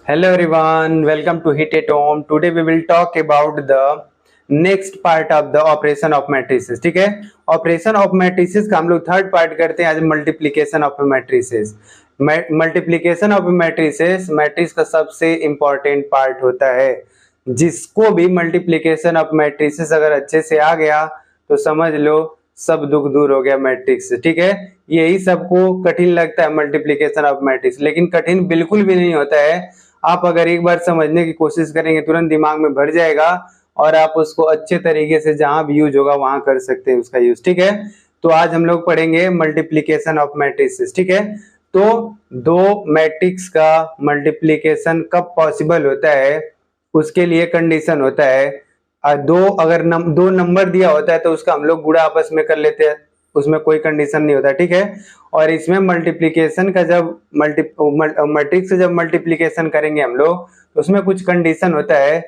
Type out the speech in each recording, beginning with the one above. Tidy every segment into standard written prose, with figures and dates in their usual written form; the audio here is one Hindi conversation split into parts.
Hello everyone, welcome to Hit It Home. Today we will talk about the next part of the operation of matrices. ठीक है, ऑपरेशन ऑफ मैट्रिसेस का हम लोग थर्ड पार्ट करते हैं आज multiplication of matrices. Multiplication of matrices matrix का सबसे इंपॉर्टेंट पार्ट होता है। जिसको भी मल्टीप्लिकेशन ऑफ मैट्रिसेस अगर अच्छे से आ गया तो समझ लो सब दुख दूर हो गया मैट्रिक्स से। ठीक है, यही सबको कठिन लगता है मल्टीप्लिकेशन ऑफ मैट्रिक्स, लेकिन कठिन बिल्कुल भी नहीं होता है। आप अगर एक बार समझने की कोशिश करेंगे तुरंत दिमाग में भर जाएगा और आप उसको अच्छे तरीके से जहां भी यूज होगा वहां कर सकते हैं उसका यूज। ठीक है, तो आज हम लोग पढ़ेंगे मल्टीप्लिकेशन ऑफ मैट्रिसेस। ठीक है, तो दो मैट्रिक्स का मल्टीप्लिकेशन कब पॉसिबल होता है उसके लिए कंडीशन होता है। अगर दो नंबर दिया होता है तो उसका हम लोग गुणा आपस में कर लेते हैं, उसमें कोई कंडीशन नहीं होता। ठीक है, और इसमें मल्टीप्लिकेशन का जब मैट्रिक्स से जब मल्टीप्लिकेशन करेंगे हम लोग तो उसमें कुछ कंडीशन होता है।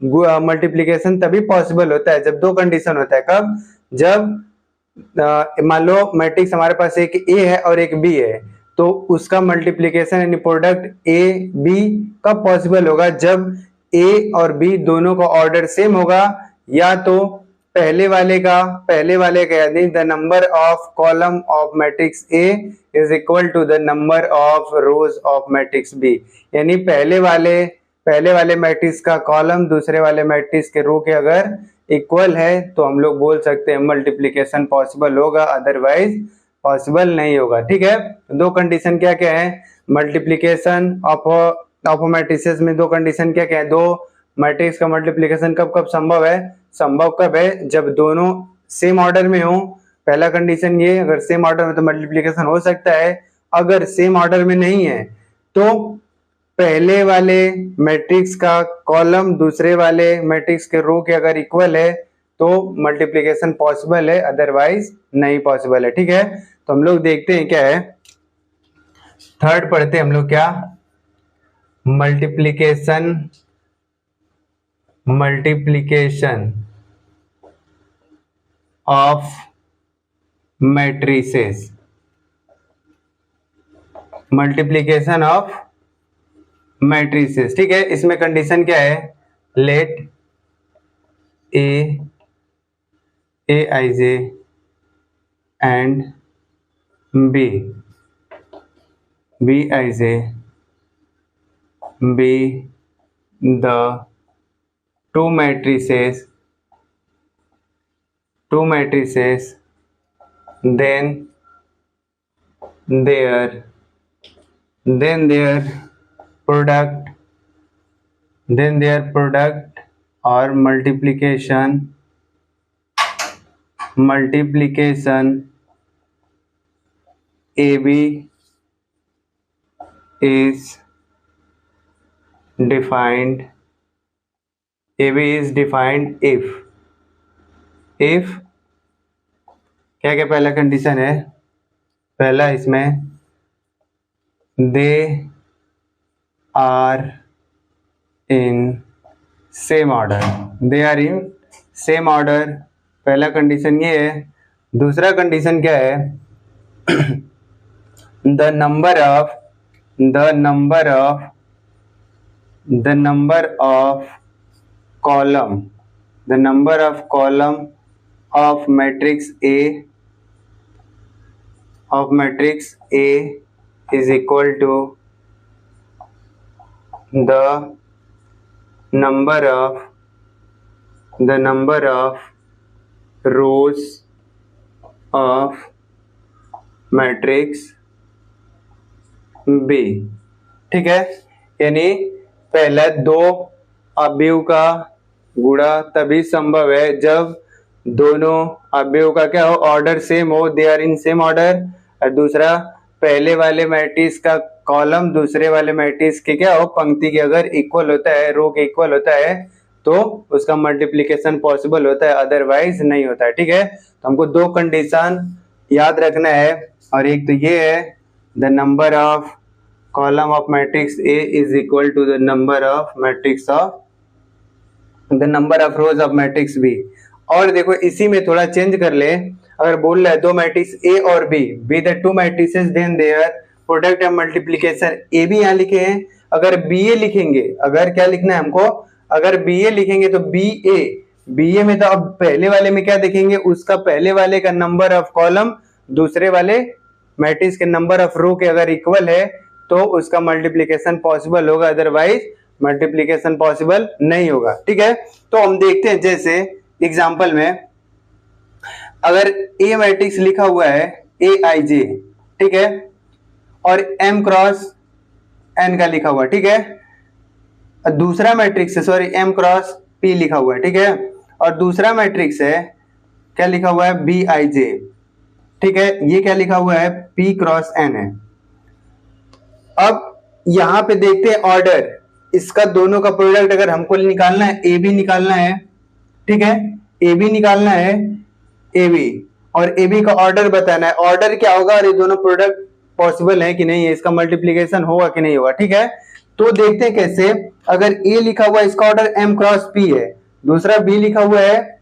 मल्टीप्लिकेशन तभी पॉसिबल होता है जब दो कंडीशन होता है। कब? जब मान लो मैट्रिक्स हमारे पास एक ए है और एक बी है, तो उसका मल्टीप्लिकेशन यानी प्रोडक्ट ए बी कब पॉसिबल होगा? जब ए और बी दोनों का ऑर्डर सेम होगा, या तो पहले वाले का यानी the number of column of matrix A is equal to the number of rows of matrix B. यानी पहले वाले मैट्रिक्स का कॉलम दूसरे वाले मैट्रिक्स के रो के अगर इक्वल है तो हम लोग बोल सकते हैं मल्टीप्लिकेशन पॉसिबल होगा, अदरवाइज पॉसिबल नहीं होगा। ठीक है, दो कंडीशन क्या क्या है मल्टीप्लिकेशन ऑफ मैट्रिसेस में? दो कंडीशन क्या क्या है? दो मैट्रिक्स का मल्टीप्लिकेशन कब कब संभव है? संभव कब है? जब दोनों सेम ऑर्डर में हो। पहला कंडीशन ये, अगर सेम ऑर्डर में तो मल्टीप्लिकेशन हो सकता है। अगर सेम ऑर्डर में नहीं है तो पहले वाले मैट्रिक्स का कॉलम दूसरे वाले मैट्रिक्स के रो के अगर इक्वल है तो मल्टीप्लिकेशन पॉसिबल है, अदरवाइज नहीं पॉसिबल है। ठीक है, तो हम लोग देखते हैं क्या है। थर्ड पढ़ते हैं हम लोग क्या, multiplication of matrices. Multiplication of matrices. ठीक है, इसमें कंडीशन क्या है? Let A I J and B I J be the two matrices then their product or multiplication AB is defined if क्या क्या पहला कंडीशन है? पहला इसमें they are in same order, पहला कंडीशन ये है। दूसरा कंडीशन क्या है? The number of column of matrix A is equal to the number of rows of matrix B। ठीक है, यानी पहला दो अवयव का गुणा तभी संभव है जब दोनों अवयव का क्या हो? ऑर्डर सेम हो, they are in same order. और दूसरा पहले वाले मैट्रिक्स का कॉलम दूसरे वाले मैट्रिक्स के क्या हो? पंक्ति के अगर इक्वल होता है, रो के इक्वल होता है तो उसका मल्टीप्लिकेशन पॉसिबल होता है, अदरवाइज नहीं होता है। ठीक है, तो हमको दो कंडीशन याद रखना है, और एक तो ये है the number of column of matrix A is equal to the number of rows of matrix B. और देखो इसी में थोड़ा चेंज कर ले, अगर बोल रहा है दो मैट्रिक्स ए और B the two matrices then their product of multiplication, A भी यहाँ लिखे हैं अगर बी ए लिखेंगे, अगर क्या लिखना है हमको, अगर बी ए लिखेंगे तो बी ए में तो अब पहले वाले में क्या देखेंगे, उसका पहले वाले का नंबर ऑफ कॉलम दूसरे वाले मैट्रिक्स के नंबर ऑफ रो के अगर इक्वल है तो उसका मल्टीप्लीकेशन पॉसिबल होगा, अदरवाइज मल्टीप्लीकेशन पॉसिबल नहीं होगा। ठीक है, तो हम देखते हैं जैसे एग्जांपल में अगर ए मैट्रिक्स लिखा हुआ है ए आई जे, ठीक है, और एम क्रॉस एन का लिखा हुआ है, ठीक है, दूसरा मैट्रिक्स है, सॉरी एम क्रॉस पी लिखा हुआ है, ठीक है, और दूसरा मैट्रिक्स है क्या लिखा हुआ है बी आई जे, ठीक है, ये क्या लिखा हुआ है पी क्रॉस एन है। अब यहां पे देखते हैं ऑर्डर, इसका दोनों का प्रोडक्ट अगर हमको निकालना है, ए बी निकालना है, ठीक है, ए बी निकालना है, ए बी, और ए बी का ऑर्डर बताना है, ऑर्डर क्या होगा और ये दोनों प्रोडक्ट पॉसिबल है कि नहीं है, इसका मल्टीप्लीकेशन होगा कि नहीं होगा। ठीक है, तो देखते हैं कैसे, अगर ए लिखा हुआ है इसका ऑर्डर एम क्रॉस पी है, दूसरा बी लिखा हुआ है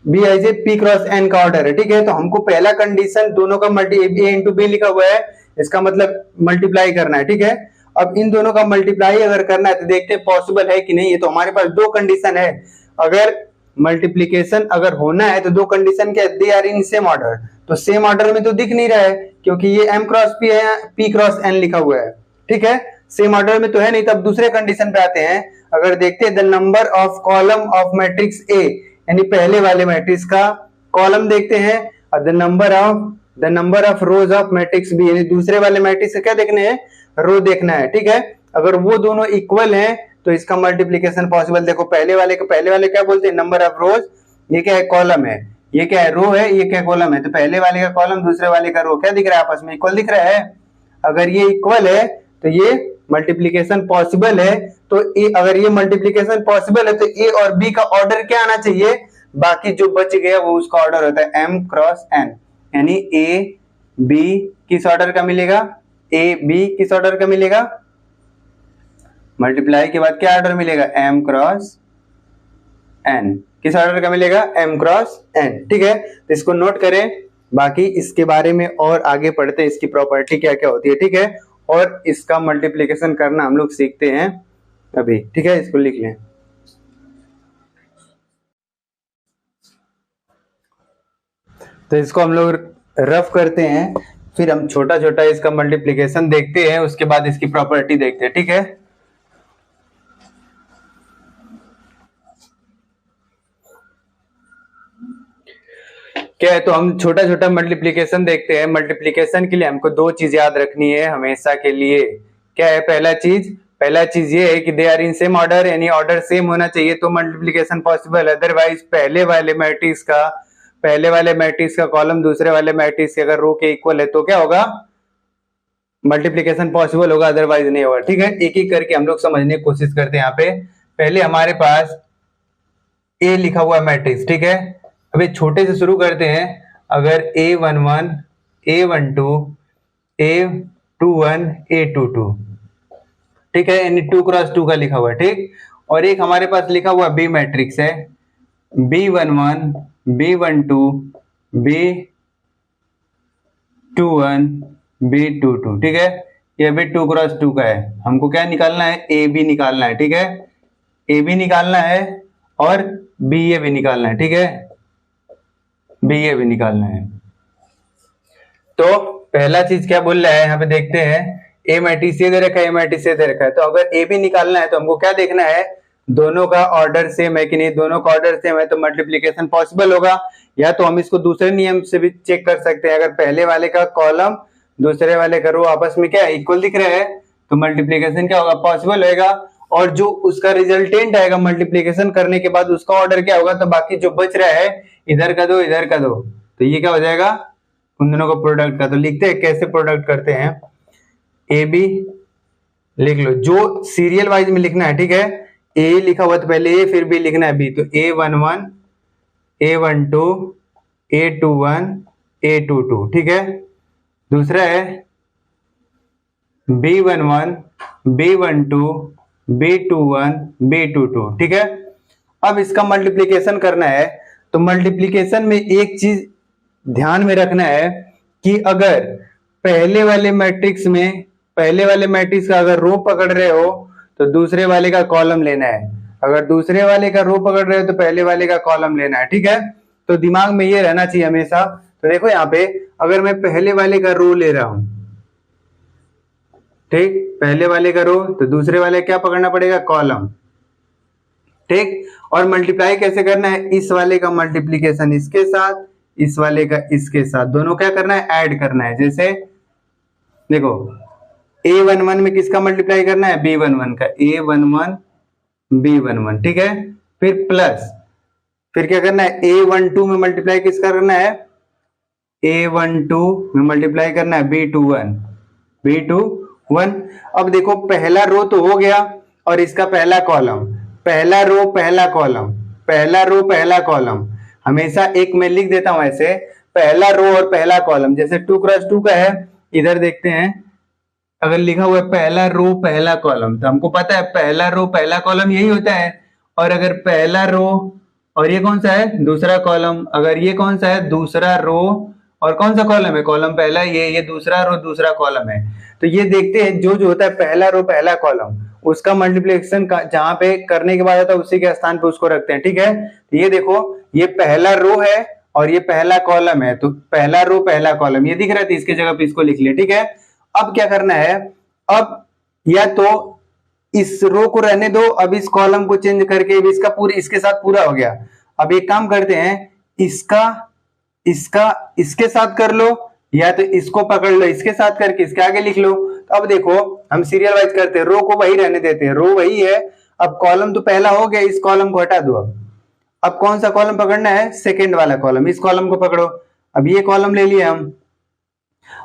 B I J P cross N का ऑर्डर है, ठीक है, तो हमको पहला कंडीशन दोनों का मल्टी ए इंटू बी लिखा हुआ है, इसका मतलब मल्टीप्लाई करना है। ठीक है, अब इन दोनों का मल्टीप्लाई अगर करना है तो देखते हैं पॉसिबल है कि नहीं है। तो हमारे पास दो कंडीशन है, अगर मल्टीप्लीकेशन अगर होना है तो दो कंडीशन क्या, they are in same order, तो सेम ऑर्डर में तो दिख नहीं रहा है क्योंकि ये एम क्रॉस पी है, पी क्रॉस एन लिखा हुआ है। ठीक है, सेम ऑर्डर में तो है नहीं। तब दूसरे कंडीशन पे आते हैं, अगर देखते हैं the number of column of matrix A, यानी पहले वाले मैट्रिक्स का कॉलम देखते हैं, और the number of rows of matrix B, यानी दूसरे वाले मैट्रिक्स से क्या देखने हैं, रो देखना है। ठीक है, अगर वो दोनों इक्वल हैं तो इसका मल्टीप्लीकेशन पॉसिबल। देखो पहले वाले क्या बोलते हैं, नंबर ऑफ रोज, ये क्या है कॉलम है, ये क्या है रो है, ये क्या कॉलम है, तो पहले वाले का कॉलम दूसरे वाले का रो क्या दिख रहा है, आपस में इक्वल दिख रहा है। अगर ये इक्वल है तो ये मल्टीप्लीकेशन पॉसिबल है। तो अगर ये मल्टीप्लीकेशन पॉसिबल है तो ए और बी का ऑर्डर क्या आना चाहिए, बाकी जो बच गया वो उसका ऑर्डर होता है एम क्रॉस एन, यानी ए बी किस ऑर्डर का मिलेगा, ए बी किस ऑर्डर का मिलेगा, मल्टीप्लाई के बाद क्या ऑर्डर मिलेगा, एम क्रॉस एन, किस ऑर्डर का मिलेगा, एम क्रॉस एन। ठीक है, तो इसको नोट करें, बाकी इसके बारे में और आगे पढ़ते हैं, इसकी प्रॉपर्टी क्या क्या होती है। ठीक है, और इसका मल्टीप्लीकेशन करना हम लोग सीखते हैं अभी। ठीक है, इसको लिख लें। तो इसको हम लोग रफ करते हैं, फिर हम छोटा छोटा इसका मल्टीप्लीकेशन देखते हैं, उसके बाद इसकी प्रॉपर्टी देखते हैं। ठीक है, क्या है, तो हम छोटा छोटा मल्टीप्लीकेशन देखते हैं। मल्टीप्लीकेशन के लिए हमको दो चीज याद रखनी है हमेशा के लिए। क्या है पहला चीज ये है कि they are in same order, यानी ऑर्डर सेम होना चाहिए तो मल्टीप्लीकेशन पॉसिबल, अदरवाइज पहले वाले मैट्रिक्स का कॉलम दूसरे वाले मैट्रिक्स के अगर रो के इक्वल है तो क्या होगा, मल्टीप्लीकेशन पॉसिबल होगा, अदरवाइज नहीं होगा। ठीक है, एक एक करके हम लोग समझने की कोशिश करते हैं। यहाँ पे पहले हमारे पास ए लिखा हुआ मैट्रिक्स, ठीक है, अभी छोटे से शुरू करते हैं। अगर A11, A12, A21, A22, ठीक है, यानी 2 क्रॉस 2 का लिखा हुआ है। ठीक, और एक हमारे पास लिखा हुआ बी मैट्रिक्स है, B11, B12, B21, B22, ठीक है, ये भी 2 क्रॉस 2 का है। हमको क्या निकालना है, ए बी निकालना है। ठीक है, ए बी निकालना है और बी ए भी निकालना है। ठीक है, बी ए भी निकालना है। तो पहला चीज क्या बोल रहा है, यहाँ पे देखते हैं, ए मैट्रिक्स ये दे रखा है, ए मैट्रिक्स ये दे रखा है, तो अगर ए बी निकालना है तो हमको क्या देखना है, दोनों का ऑर्डर सेम है कि नहीं, दोनों का ऑर्डर सेम है तो मल्टीप्लीकेशन पॉसिबल होगा। या तो हम इसको दूसरे नियम से भी चेक कर सकते हैं, अगर पहले वाले का कॉलम दूसरे वाले का रो आपस में क्या इक्वल दिख रहा है तो मल्टीप्लीकेशन क्या होगा, पॉसिबल होगा। और जो उसका रिजल्टेंट आएगा मल्टीप्लीकेशन करने के बाद उसका ऑर्डर क्या होगा, तो बाकी जो बच रहा है इधर का दो इधर का दो, तो ये क्या हो जाएगा, उन दोनों का प्रोडक्ट का। तो लिखते हैं कैसे प्रोडक्ट करते हैं, ए बी लिख लो, जो सीरियल वाइज में लिखना है। ठीक है, ए लिखा हुआ तो पहले ए फिर बी लिखना है बी, तो A11, A12, A21, A22, ठीक है। दूसरा है B11, B12, B21, B22, ठीक है। अब इसका मल्टीप्लीकेशन करना है, तो मल्टीप्लीकेशन में एक चीज ध्यान में रखना है कि अगर पहले वाले मैट्रिक्स में पहले वाले मैट्रिक्स का अगर रो पकड़ रहे हो तो दूसरे वाले का कॉलम लेना है, अगर दूसरे वाले का रो पकड़ रहे हो तो पहले वाले का कॉलम लेना है, ठीक है। तो दिमाग में ये रहना चाहिए हमेशा। तो देखो यहाँ पे अगर मैं पहले वाले का रो ले रहा हूं, ठीक, पहले वाले का रो, तो दूसरे वाले क्या पकड़ना पड़ेगा, कॉलम, ठीक। और मल्टीप्लाई कैसे करना है, इस वाले का मल्टीप्लीकेशन इसके साथ, इस वाले का इसके साथ, दोनों क्या करना है, ऐड करना है। जैसे देखो A11 में किसका मल्टीप्लाई करना है, B11 का, A11 B11, ठीक है। फिर प्लस, फिर क्या करना है, A12 में मल्टीप्लाई किसका करना है, A12 में मल्टीप्लाई करना है B21। अब देखो पहला रो तो हो गया और इसका पहला कॉलम, पहला रो पहला कॉलम, पहला रो पहला कॉलम, हमेशा एक मैं लिख देता हूं ऐसे, पहला रो और पहला कॉलम। जैसे 2x2 का है, इधर देखते हैं, अगर लिखा हुआ है पहला रो पहला कॉलम, तो हमको पता है पहला रो पहला कॉलम यही होता है। और अगर पहला रो और ये कौन सा है, दूसरा कॉलम, अगर ये कौन सा है, दूसरा रो और कौन सा कॉलम है, कॉलम पहला, ये दूसरा रो दूसरा कॉलम है। तो ये देखते हैं जो होता है पहला रो पहला कॉलम, उसका मल्टीप्लिकेशन जहां पे करने के बाद आता है उसी के स्थान पे उसको रखते हैं, ठीक है। तो ये देखो ये पहला रो है और ये पहला कॉलम है, तो पहला रो पहला कॉलम ये दिख रहा है, इसके जगह पे इसको लिख लिया, ठीक है। अब क्या करना है, अब या तो इस रो को रहने दो, अब इस कॉलम को चेंज करके इसका पूरी इसके साथ पूरा हो गया। अब एक काम करते हैं, इसका इसका इसके साथ कर लो, या तो इसको पकड़ लो इसके साथ करके इसके आगे लिख लो। तो अब देखो हम सीरियल वाइज करते हैं, रो को वही रहने देते हैं, रो वही है। अब कॉलम तो पहला हो गया, इस कॉलम को हटा दो। अब कौन सा कॉलम पकड़ना है, सेकेंड वाला कॉलम, इस कॉलम को पकड़ो। अब ये कॉलम ले लिया हम,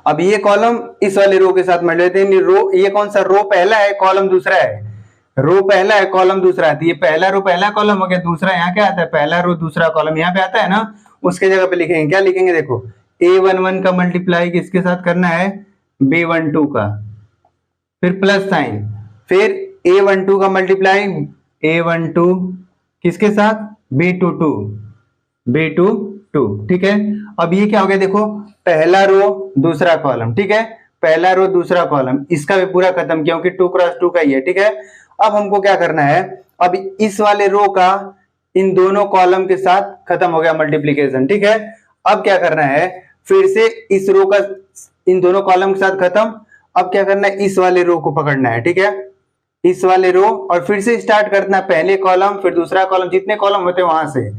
अब ये कॉलम इस वाले रो के साथ मिल लेते हैं। रो ये कौन सा, रो पहला है कॉलम दूसरा है, रो पहला है कॉलम दूसरा है, तो ये पहला रो पहला कॉलम हो गया, दूसरा यहाँ क्या आता है, पहला रो दूसरा कॉलम यहाँ पे आता है ना, उसके जगह पे लिखेंगे, क्या लिखेंगे, देखो A11 का मल्टीप्लाई किसके साथ करना है, B12 का, फिर प्लस साइन, फिर A12 का मल्टीप्लाई A12 किसके साथ, B22, ठीक है। अब ये क्या हो गया, देखो पहला रो दूसरा कॉलम, ठीक है, पहला रो दूसरा कॉलम, इसका भी पूरा खत्म, क्योंकि 2x2 का ही है, ठीक है। अब हमको क्या करना है, अब इस वाले रो का इन दोनों कॉलम के साथ खत्म हो गया मल्टीप्लीकेशन, ठीक है। अब क्या करना है, फिर से इस रो का इन दोनों कॉलम के साथ खत्म। अब क्या करना है, इस वाले रो को पकड़ना है, ठीक है, इस वाले रो, और फिर से स्टार्ट करना है, पहले कॉलम फिर दूसरा कॉलम, जितने कॉलम होते हैं वहां से।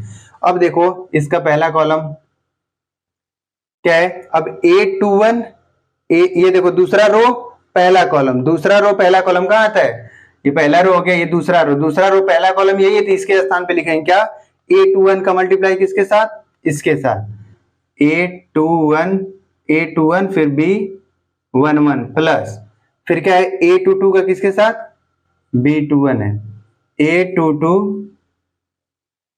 अब देखो इसका पहला कॉलम क्या है, अब A21 ये देखो दूसरा रो पहला कॉलम, दूसरा रो पहला कॉलम कहाँ आता है, ये पहला रो हो गया, ये दूसरा रो पहला कॉलम यही है, तो इसके स्थान पे लिखेंगे क्या, A21 का मल्टीप्लाई किसके साथ, इसके साथ, A21 फिर B11 प्लस, फिर क्या है A22 का किसके साथ, B21 है, A22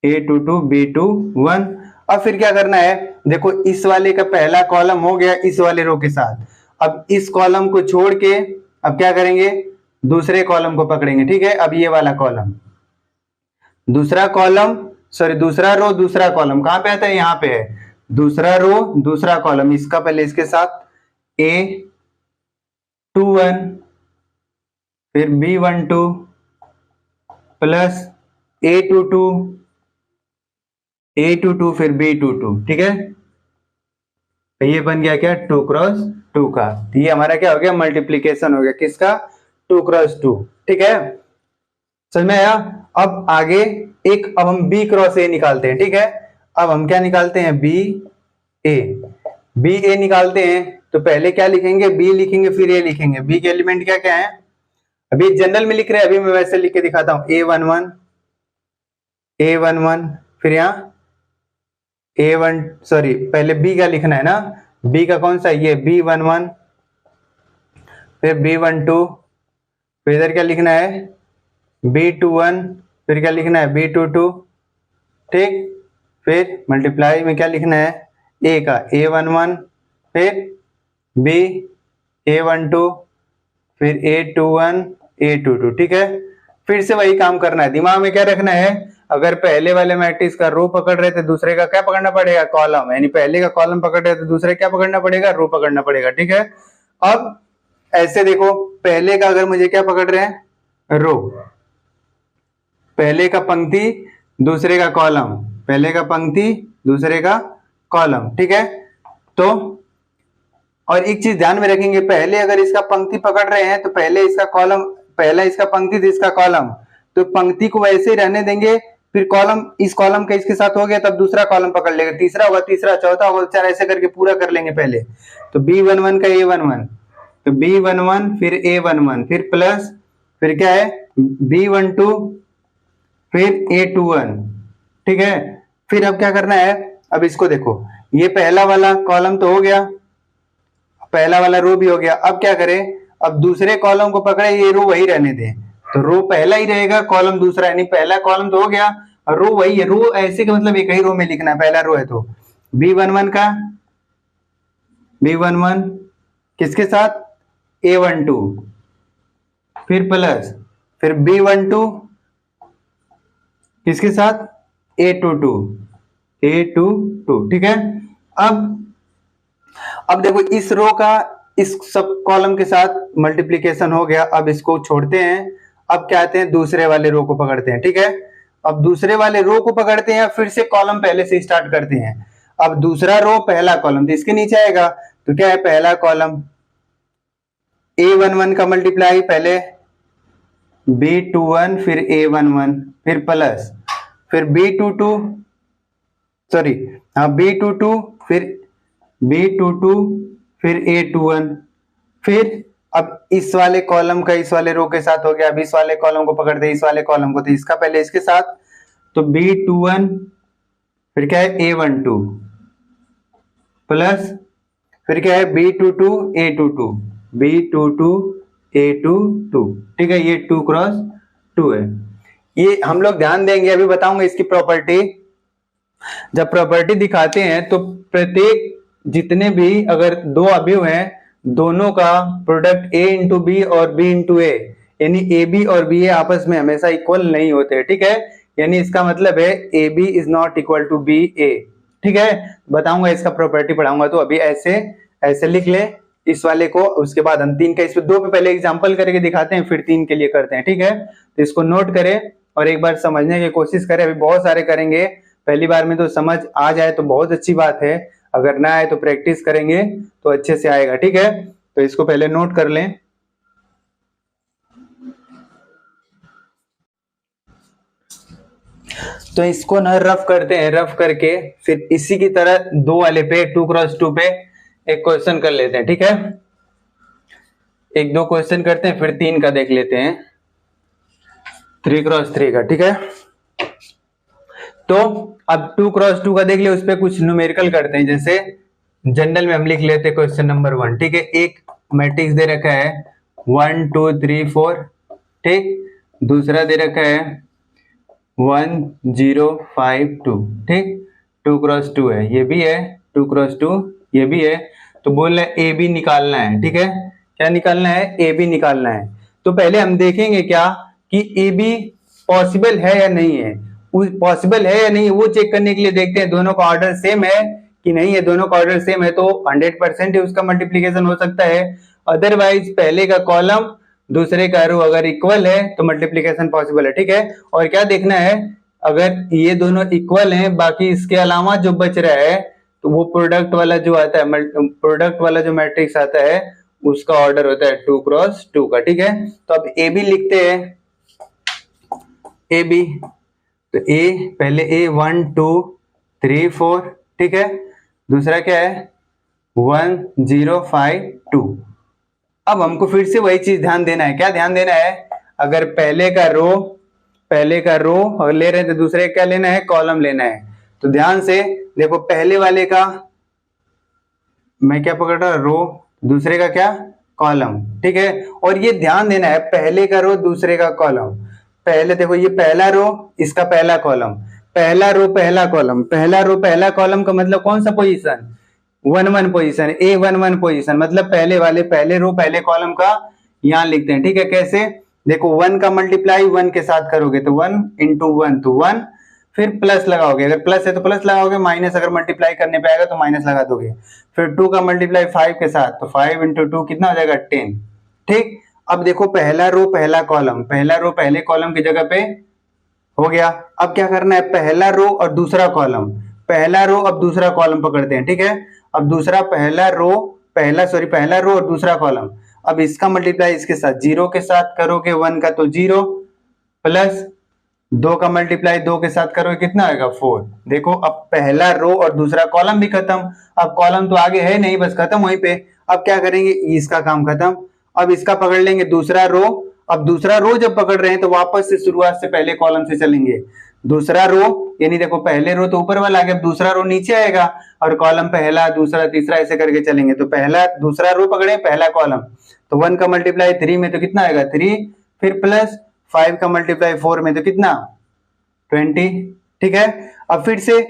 B21। अब फिर क्या करना है, देखो इस वाले का पहला कॉलम हो गया इस वाले रो के साथ, अब इस कॉलम को छोड़ के अब क्या करेंगे, दूसरे कॉलम को पकड़ेंगे, ठीक है। अब ये वाला कॉलम, दूसरा कॉलम, सॉरी दूसरा रो दूसरा कॉलम कहां पे आता है, यहाँ पे है, दूसरा रो दूसरा कॉलम, इसका पहले इसके साथ A21 फिर B12 प्लस A22 फिर B22, ठीक है। तो ये बन गया क्या, 2x2 का, तो ये हमारा क्या हो गया, मल्टीप्लीकेशन हो गया किसका, 2x2, ठीक है। समझ में आया। अब आगे अब हम B क्रॉस A निकालते हैं, ठीक है। अब हम क्या निकालते हैं, B A निकालते हैं, तो पहले क्या लिखेंगे, B लिखेंगे फिर A लिखेंगे। B के एलिमेंट क्या क्या है, अभी जनरल में लिख रहे हैं, अभी मैं वैसे लिख के दिखाता हूं, A11 फिर यहाँ सॉरी पहले B का लिखना है ना, B का कौन सा, ये B11 फिर B12, फिर इधर क्या लिखना है, B21 फिर क्या लिखना है, B22, ठीक। फिर मल्टीप्लाई में क्या लिखना है, A का A11 फिर B A12 फिर A21 A22, ठीक है। फिर से वही काम करना है, दिमाग में क्या रखना है, अगर पहले वाले मैट्रिक्स का रो पकड़ रहे थे दूसरे का क्या पकड़ना पड़ेगा, कॉलम, यानी पहले का कॉलम पकड़ रहे थे दूसरे क्या पकड़ना पड़ेगा, रो पकड़ना पड़ेगा, ठीक है। अब ऐसे देखो, पहले का अगर मुझे क्या पकड़ रहे हैं, रो, पहले का पंक्ति दूसरे का कॉलम, पहले का पंक्ति दूसरे का कॉलम, ठीक है। तो और एक चीज ध्यान में रखेंगे, पहले अगर इसका पंक्ति पकड़ रहे हैं तो पहले इसका कॉलम, पहला इसका पंक्ति तो इसका कॉलम, तो पंक्ति को वैसे ही रहने देंगे, फिर कॉलम, इस कॉलम का इसके साथ हो गया तब दूसरा कॉलम पकड़ लेगा, तीसरा होगा, तीसरा, चौथा होगा, चार, ऐसे करके पूरा कर लेंगे पहले। तो B11 का A11, तो B11 फिर A11 फिर प्लस, फिर क्या है B12 फिर A21, ठीक है। फिर अब क्या करना है, अब इसको देखो, ये पहला वाला कॉलम तो हो गया, पहला वाला रो भी हो गया, अब क्या करें, अब दूसरे कॉलम को पकड़े, ये रो वही रहने दें, तो रो पहला ही रहेगा, कॉलम दूसरा, यानी पहला कॉलम तो हो गया और रो वही है, रो ऐसे का मतलब एक ही रो में लिखना है, पहला रो है तो B11 का B11 किसके साथ A12 फिर प्लस, फिर B12 किसके साथ A22, ठीक है। अब देखो इस रो का इस सब कॉलम के साथ मल्टीप्लिकेशन हो गया, अब इसको छोड़ते हैं, अब क्या आते हैं, दूसरे वाले रो को पकड़ते हैं, ठीक है। अब दूसरे वाले रो को पकड़ते हैं, फिर से कॉलम पहले से स्टार्ट करते हैं, अब दूसरा रो पहला कॉलम, तो इसके नीचे आएगा, तो क्या है, पहला कॉलम A11 का मल्टीप्लाई, पहले B21 फिर A11 फिर प्लस, फिर B22 सॉरी हाँ B22 फिर A21, फिर अब इस वाले कॉलम का इस वाले रो के साथ हो गया, अब इस वाले कॉलम को पकड़ते हैं, इस वाले कॉलम को, तो इसका पहले इसके साथ, तो B21 फिर क्या है A12 प्लस, फिर क्या है B22 A22, ठीक है, ये 2 क्रॉस 2 है। ये हम लोग ध्यान देंगे, अभी बताऊंगा इसकी प्रॉपर्टी। जब प्रॉपर्टी दिखाते हैं तो प्रत्येक जितने भी अगर दो अवयव हैं, दोनों का प्रोडक्ट A इंटू बी और B इंटू ए, यानी ए बी और बी ए आपस में हमेशा इक्वल नहीं होते, ठीक है। यानी इसका मतलब है A B is not equal to B A, ठीक है। बताऊंगा इसका प्रॉपर्टी पढ़ाऊंगा, तो अभी ऐसे लिख ले इस वाले को, उसके बाद हम 3 का, इसमें 2 पे पहले एग्जांपल करके दिखाते हैं, फिर 3 के लिए करते हैं, ठीक है। तो इसको नोट करें और एक बार समझने की कोशिश करें, अभी बहुत सारे करेंगे, पहली बार में तो समझ आ जाए तो बहुत अच्छी बात है, अगर ना आए तो प्रैक्टिस करेंगे तो अच्छे से आएगा, ठीक है। तो इसको पहले नोट कर लें। तो इसको ना रफ करते हैं, रफ करके फिर इसी की तरह 2 वाले पे 2 क्रॉस 2 पे एक क्वेश्चन कर लेते हैं, ठीक है। 1-2 क्वेश्चन करते हैं, फिर 3 का देख लेते हैं, 3 क्रॉस 3 का, ठीक है। तो अब 2 क्रॉस 2 का देख लिया, उस पर कुछ न्यूमेरिकल करते हैं, जैसे जनरल में हम लिख लेते हैं क्वेश्चन नंबर 1, ठीक है। एक मैट्रिक्स दे रखा है 1 2 3 4, ठीक। दूसरा दे रखा है 1 0 5 2, ठीक। 2 क्रॉस 2 है, ये भी है, 2 क्रॉस 2 ये भी है। तो बोल रहा है ए बी निकालना है, ठीक है। क्या निकालना है, ए बी निकालना है। तो पहले हम देखेंगे क्या कि ए बी पॉसिबल है या नहीं है, पॉसिबल है या नहीं वो चेक करने के लिए देखते हैं दोनों का ऑर्डर सेम है कि नहीं है। दोनों का ऑर्डर सेम है तो 100% ही उसका मल्टीप्लीकेशन हो सकता है, अदरवाइज पहले का कॉलम दूसरे का रो अगर इक्वल है तो मल्टीप्लीकेशन पॉसिबल है, ठीक है। और क्या देखना है, अगर ये दोनों इक्वल हैं, बाकी इसके अलावा जो बच रहा है तो वो प्रोडक्ट वाला जो आता है, प्रोडक्ट वाला जो मैट्रिक्स आता है उसका ऑर्डर होता है 2 क्रॉस 2 का, ठीक है। तो अब ए बी लिखते हैं, ए बी, तो ए पहले ए 1 2 3 4, ठीक है। दूसरा क्या है 1 0 5 2। अब हमको फिर से वही चीज ध्यान देना है, क्या ध्यान देना है, अगर पहले का रो और ले रहे हैं तो दूसरे क्या लेना है, कॉलम लेना है। तो ध्यान से देखो, पहले वाले का मैं क्या पकड़ रहा, रो, दूसरे का क्या, कॉलम, ठीक है। और ये ध्यान देना है, पहले का रो दूसरे का कॉलम, पहले देखो ये पहला रो इसका पहला कॉलम, पहला रो पहला कॉलम, पहला रो पहला कॉलम का मतलब कौन सा पोजीशन, 1 1 पोजीशन, A1 1 पोजीशन, मतलब पहले वाले पहले रो पहले कॉलम का यहां लिखते हैं, ठीक है। कैसे देखो, 1 का मल्टीप्लाई 1 के साथ करोगे तो 1 इंटू 1 तो 1, फिर प्लस लगाओगे, अगर प्लस है तो प्लस लगाओगे, माइनस अगर मल्टीप्लाई करने पे आएगा तो माइनस लगा दोगे। फिर 2 का मल्टीप्लाई 5 के साथ तो 5 इंटू 2 कितना हो जाएगा 10, ठीक। अब देखो पहला रो पहला कॉलम, पहला रो पहले कॉलम की जगह पे हो गया। अब क्या करना है, पहला रो और दूसरा कॉलम, पहला रो अब दूसरा कॉलम पकड़ते हैं, ठीक है। अब दूसरा पहला रो और दूसरा कॉलम, अब इसका मल्टीप्लाई इसके साथ, जीरो के साथ करोगे 1 का तो 0, प्लस 2 का मल्टीप्लाई 2 के साथ करोगे कितना आएगा 4। देखो अब पहला रो और दूसरा कॉलम भी खत्म, अब कॉलम तो आगे है नहीं, बस खत्म वहीं पे। अब क्या करेंगे, इसका काम खत्म। अब इसका पकड़ लेंगे दूसरा रो। अब दूसरा रो जब पकड़ रहे हैं तो वापस से शुरुआत से पहले कॉलम से चलेंगे। दूसरा रो यानी देखो पहले रो तो ऊपर वाला आ गया, दूसरा रो नीचे आएगा और कॉलम पहला दूसरा तीसरा ऐसे करके चलेंगे। तो पहला दूसरा रो पकड़े पहला कॉलम, तो 1 का मल्टीप्लाई 3 में तो कितना आएगा 3, फिर प्लस 5 का मल्टीप्लाई 4 में तो कितना 20, ठीक है। अब फिर से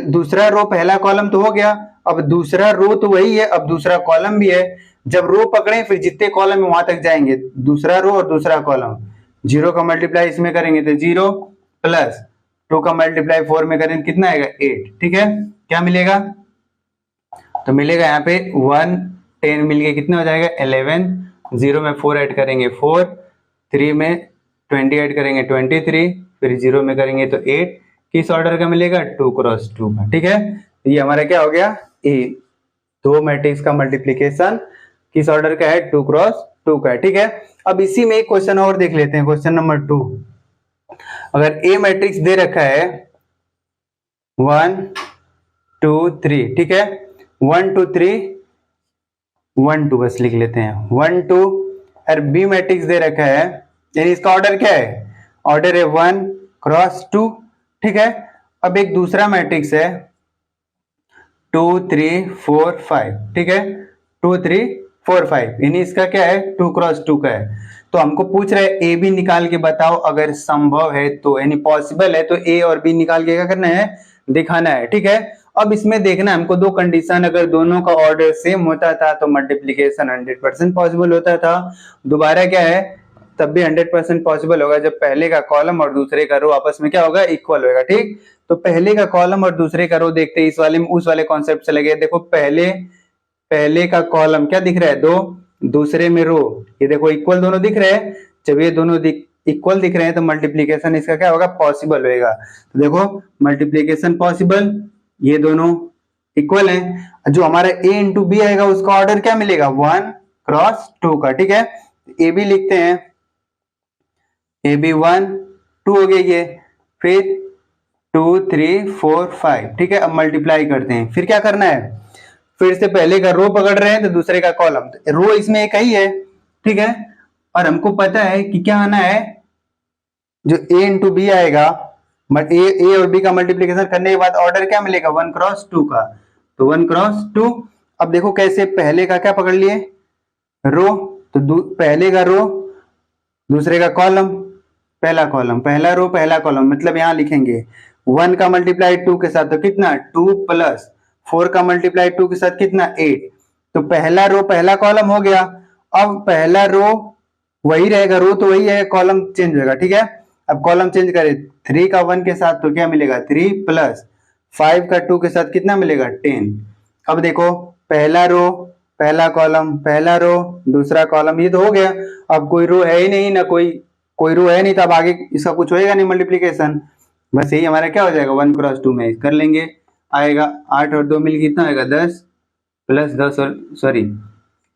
दूसरा रो पहला कॉलम तो हो गया, अब दूसरा रो तो वही है, अब दूसरा कॉलम भी है। जब रो पकड़े फिर जितने कॉलम है वहां तक जाएंगे, दूसरा रो और दूसरा कॉलम। 0 का मल्टीप्लाई इसमें करेंगे तो 0, प्लस 2 का मल्टीप्लाई 4 में करेंगे कितना आएगा 8, ठीक है। क्या मिलेगा, तो मिलेगा यहाँ पे 1 10 मिल गया, कितना हो जाएगा 11, 0 में 4 ऐड करेंगे 4, 3 में 20 ऐड करेंगे 23, फिर 0 में करेंगे तो 8। किस ऑर्डर का मिलेगा 2 क्रॉस 2 का, ठीक है। ये हमारा क्या हो गया, ए दो मैट्रिक्स का मल्टीप्लीकेशन किस ऑर्डर का है 2 क्रॉस 2 का है, ठीक है। अब इसी में एक क्वेश्चन और देख लेते हैं, क्वेश्चन नंबर 2। अगर ए मैट्रिक्स दे रखा है 1 2 3, ठीक है, 1 2 3 1 2 बस लिख लेते हैं 1 2। और बी मैट्रिक्स दे रखा है, यानी इसका ऑर्डर क्या है, ऑर्डर है 1 क्रॉस 2, ठीक है। अब एक दूसरा मैट्रिक्स है 2 3 4 5, ठीक है, 2 3 4 5, यानी इसका क्या है 2 क्रॉस 2 का है। तो हमको पूछ रहा है ए बी निकाल के बताओ, अगर संभव है तो, यानी पॉसिबल है तो ए और बी निकाल के क्या करना है, दिखाना है, ठीक है। अब इसमें देखना है हमको दो कंडीशन, अगर दोनों का ऑर्डर सेम होता था तो मल्टीप्लीकेशन 100% पॉसिबल होता था। दोबारा क्या है, तब भी 100% पॉसिबल होगा जब पहले का कॉलम और दूसरे का रो आपस में क्या होगा, इक्वल होगा, ठीक। तो पहले का कॉलम और दूसरे का रो देखते हैं, इस वाले में उस वाले कॉन्सेप्ट से लगे। देखो पहले का कॉलम क्या दिख रहा है 2, दूसरे में रो, ये देखो इक्वल दोनों दिख रहे हैं। जब ये दोनों इक्वल दिख रहे हैं तो मल्टीप्लीकेशन इसका क्या होगा, पॉसिबल होगा। तो देखो मल्टीप्लीकेशन पॉसिबल, ये दोनों इक्वल हैं। जो हमारा a इंटू बी आएगा उसका ऑर्डर क्या मिलेगा 1 क्रॉस 2 का, ठीक है। ए बी लिखते हैं, ए बी 1 2 हो गया ये, फिर 2 3 4 5, ठीक है। अब मल्टीप्लाई करते हैं, फिर क्या करना है, फिर से पहले का रो पकड़ रहे हैं तो दूसरे का कॉलम, रो इसमें एक ही है, ठीक है। और हमको पता है कि क्या आना है, जो a इंटू बी आएगा, ए और बी का मल्टीप्लीकेशन करने के बाद ऑर्डर क्या मिलेगा 1 क्रॉस 2 का, तो 1 क्रॉस 2। अब देखो कैसे, पहले का क्या पकड़ लिए रो, तो पहले का रो दूसरे का कॉलम, पहला कॉलम पहला रो पहला कॉलम, मतलब यहां लिखेंगे 1 का मल्टीप्लाई 2 के साथ तो कितना 2, प्लस 4 का मल्टीप्लाई 2 के साथ कितना 8। तो पहला रो पहला कॉलम हो गया। अब पहला रो वही रहेगा, रो तो वही है, कॉलम चेंज होगा, ठीक है। अब कॉलम चेंज करें, 3 का 1 के साथ तो क्या मिलेगा 3, प्लस 5 का 2 के साथ कितना मिलेगा 10। अब देखो पहला रो पहला कॉलम, पहला रो दूसरा कॉलम, ये तो हो गया। अब कोई रो है ही नहीं ना, कोई रो है नहीं, तो अब आगे इसका कुछ होएगा नहीं मल्टीप्लीकेशन, बस यही हमारा क्या हो जाएगा 1 क्रॉस 2 में कर लेंगे, आएगा 8 और 2 मिल कितना आएगा 10, प्लस 10 और सॉरी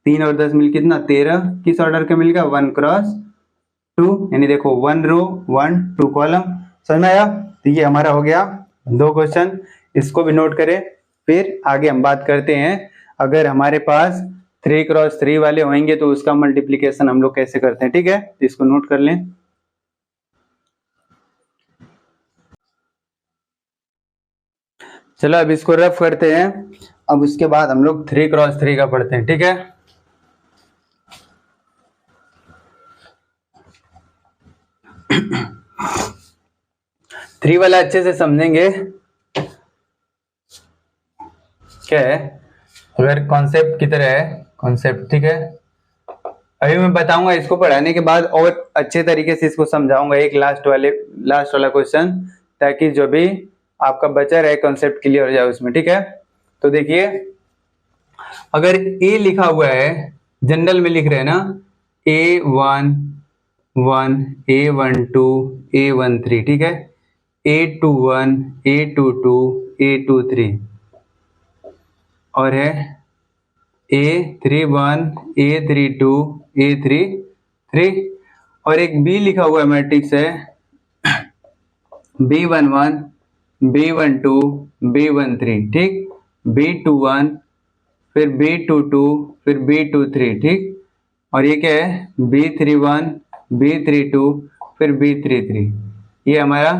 3 और 10 मिल कितना 13, किस ऑर्डर का मिलेगा 1 क्रॉस 2, यानी देखो 1 रो 1 2 कॉलम। समझ में आया, तो ये हमारा हो गया 2 क्वेश्चन, इसको भी नोट करें। फिर आगे हम बात करते हैं, अगर हमारे पास 3 क्रॉस 3 वाले होंगे तो उसका मल्टीप्लीकेशन हम लोग कैसे करते हैं, ठीक है, तो इसको नोट कर लें। चलो अब इसको रफ करते हैं, अब उसके बाद हम लोग 3 क्रॉस 3 का पढ़ते हैं, ठीक है। थ्री वाला अच्छे से समझेंगे क्या है, अगर कॉन्सेप्ट की तरह है कॉन्सेप्ट, ठीक है। अभी मैं बताऊंगा, इसको पढ़ाने के बाद और अच्छे तरीके से इसको समझाऊंगा, एक लास्ट वाला क्वेश्चन, ताकि जो भी आपका बचा रहे कॉन्सेप्ट क्लियर हो जाए उसमें, ठीक है। तो देखिए, अगर ए लिखा हुआ है, जनरल में लिख रहे हैं ना, A11 A12 A13, ठीक है, A21 A22 A23 और है A31 A32 A33 और एक B लिखा हुआ मैट्रिक्स है B11 B12 B13, ठीक, B21 फिर B22 फिर B23, ठीक, और ये क्या है B31 B32 फिर B33। ये हमारा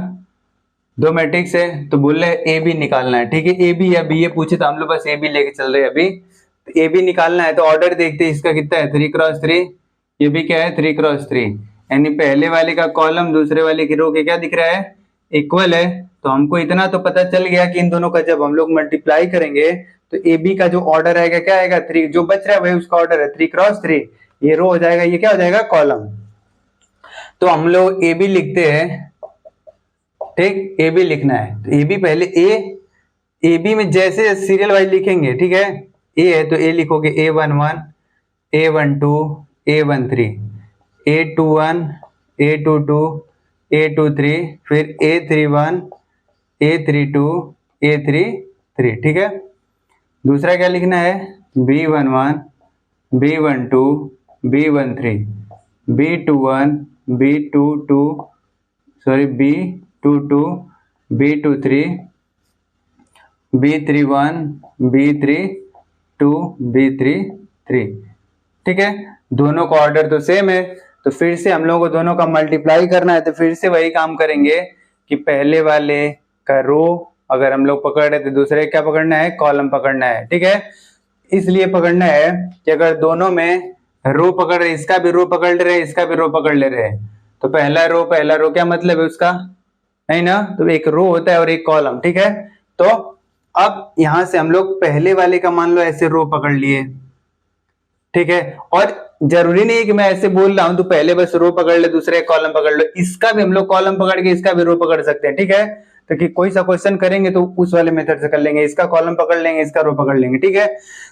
दो मैट्रिक्स है। तो बोल रहे ए बी निकालना है, ठीक है, ए बी या बी ए पूछे तो हम लोग बस ए बी लेके चल रहे हैं अभी। तो ए बी निकालना है तो ऑर्डर देखते हैं इसका कितना है 3x3, ये भी क्या है 3x3, यानी पहले वाले का कॉलम दूसरे वाले की रो के क्या दिख रहा है इक्वल है। तो हमको इतना तो पता चल गया कि इन दोनों का जब हम लोग मल्टीप्लाई करेंगे तो ए बी का जो ऑर्डर आएगा क्या आएगा 3, जो बच रहा है वही उसका ऑर्डर है 3x3, ये रो हो जाएगा, ये क्या हो जाएगा कॉलम। तो हम लोग ए बी लिखते हैं, ठीक, ए बी लिखना है तो ए बी पहले ए बी में जैसे सीरियल वाइज लिखेंगे, ठीक है, ए है तो ए लिखोगे A11 A12 A13 A21 A22 A23 फिर A31 A32 A33, ठीक है। दूसरा क्या लिखना है B11 B12 B13 B21 B22 sorry B22 B23 B31 B32 B33, ठीक है। दोनों का ऑर्डर तो सेम है तो फिर से हम लोगों को दोनों का मल्टीप्लाई करना है तो फिर से वही काम करेंगे कि पहले वाले का रो अगर हम लोग पकड़ रहे तो दूसरे क्या पकड़ना है कॉलम पकड़ना है, ठीक है। इसलिए पकड़ना है कि अगर दोनों में रो पकड़ रहे, इसका भी रो पकड़ ले रहे इसका भी रो पकड़ ले रहे तो पहला रो क्या मतलब है उसका, नहीं ना, तो एक रो होता है और एक कॉलम, ठीक है। तो अब यहां से हम लोग पहले वाले का मान लो ऐसे रो पकड़ लिए, ठीक है, और जरूरी नहीं है कि मैं ऐसे बोल रहा हूं तो पहले बस रो पकड़ ले दूसरे कॉलम पकड़ लो, इसका भी हम लोग कॉलम पकड़ के इसका भी रो पकड़ सकते हैं, ठीक है। तो कि कोई सा क्वेश्चन करेंगे तो उस वाले मेथड से कर लेंगे, इसका कॉलम पकड़ लेंगे इसका रो पकड़ लेंगे, ठीक है।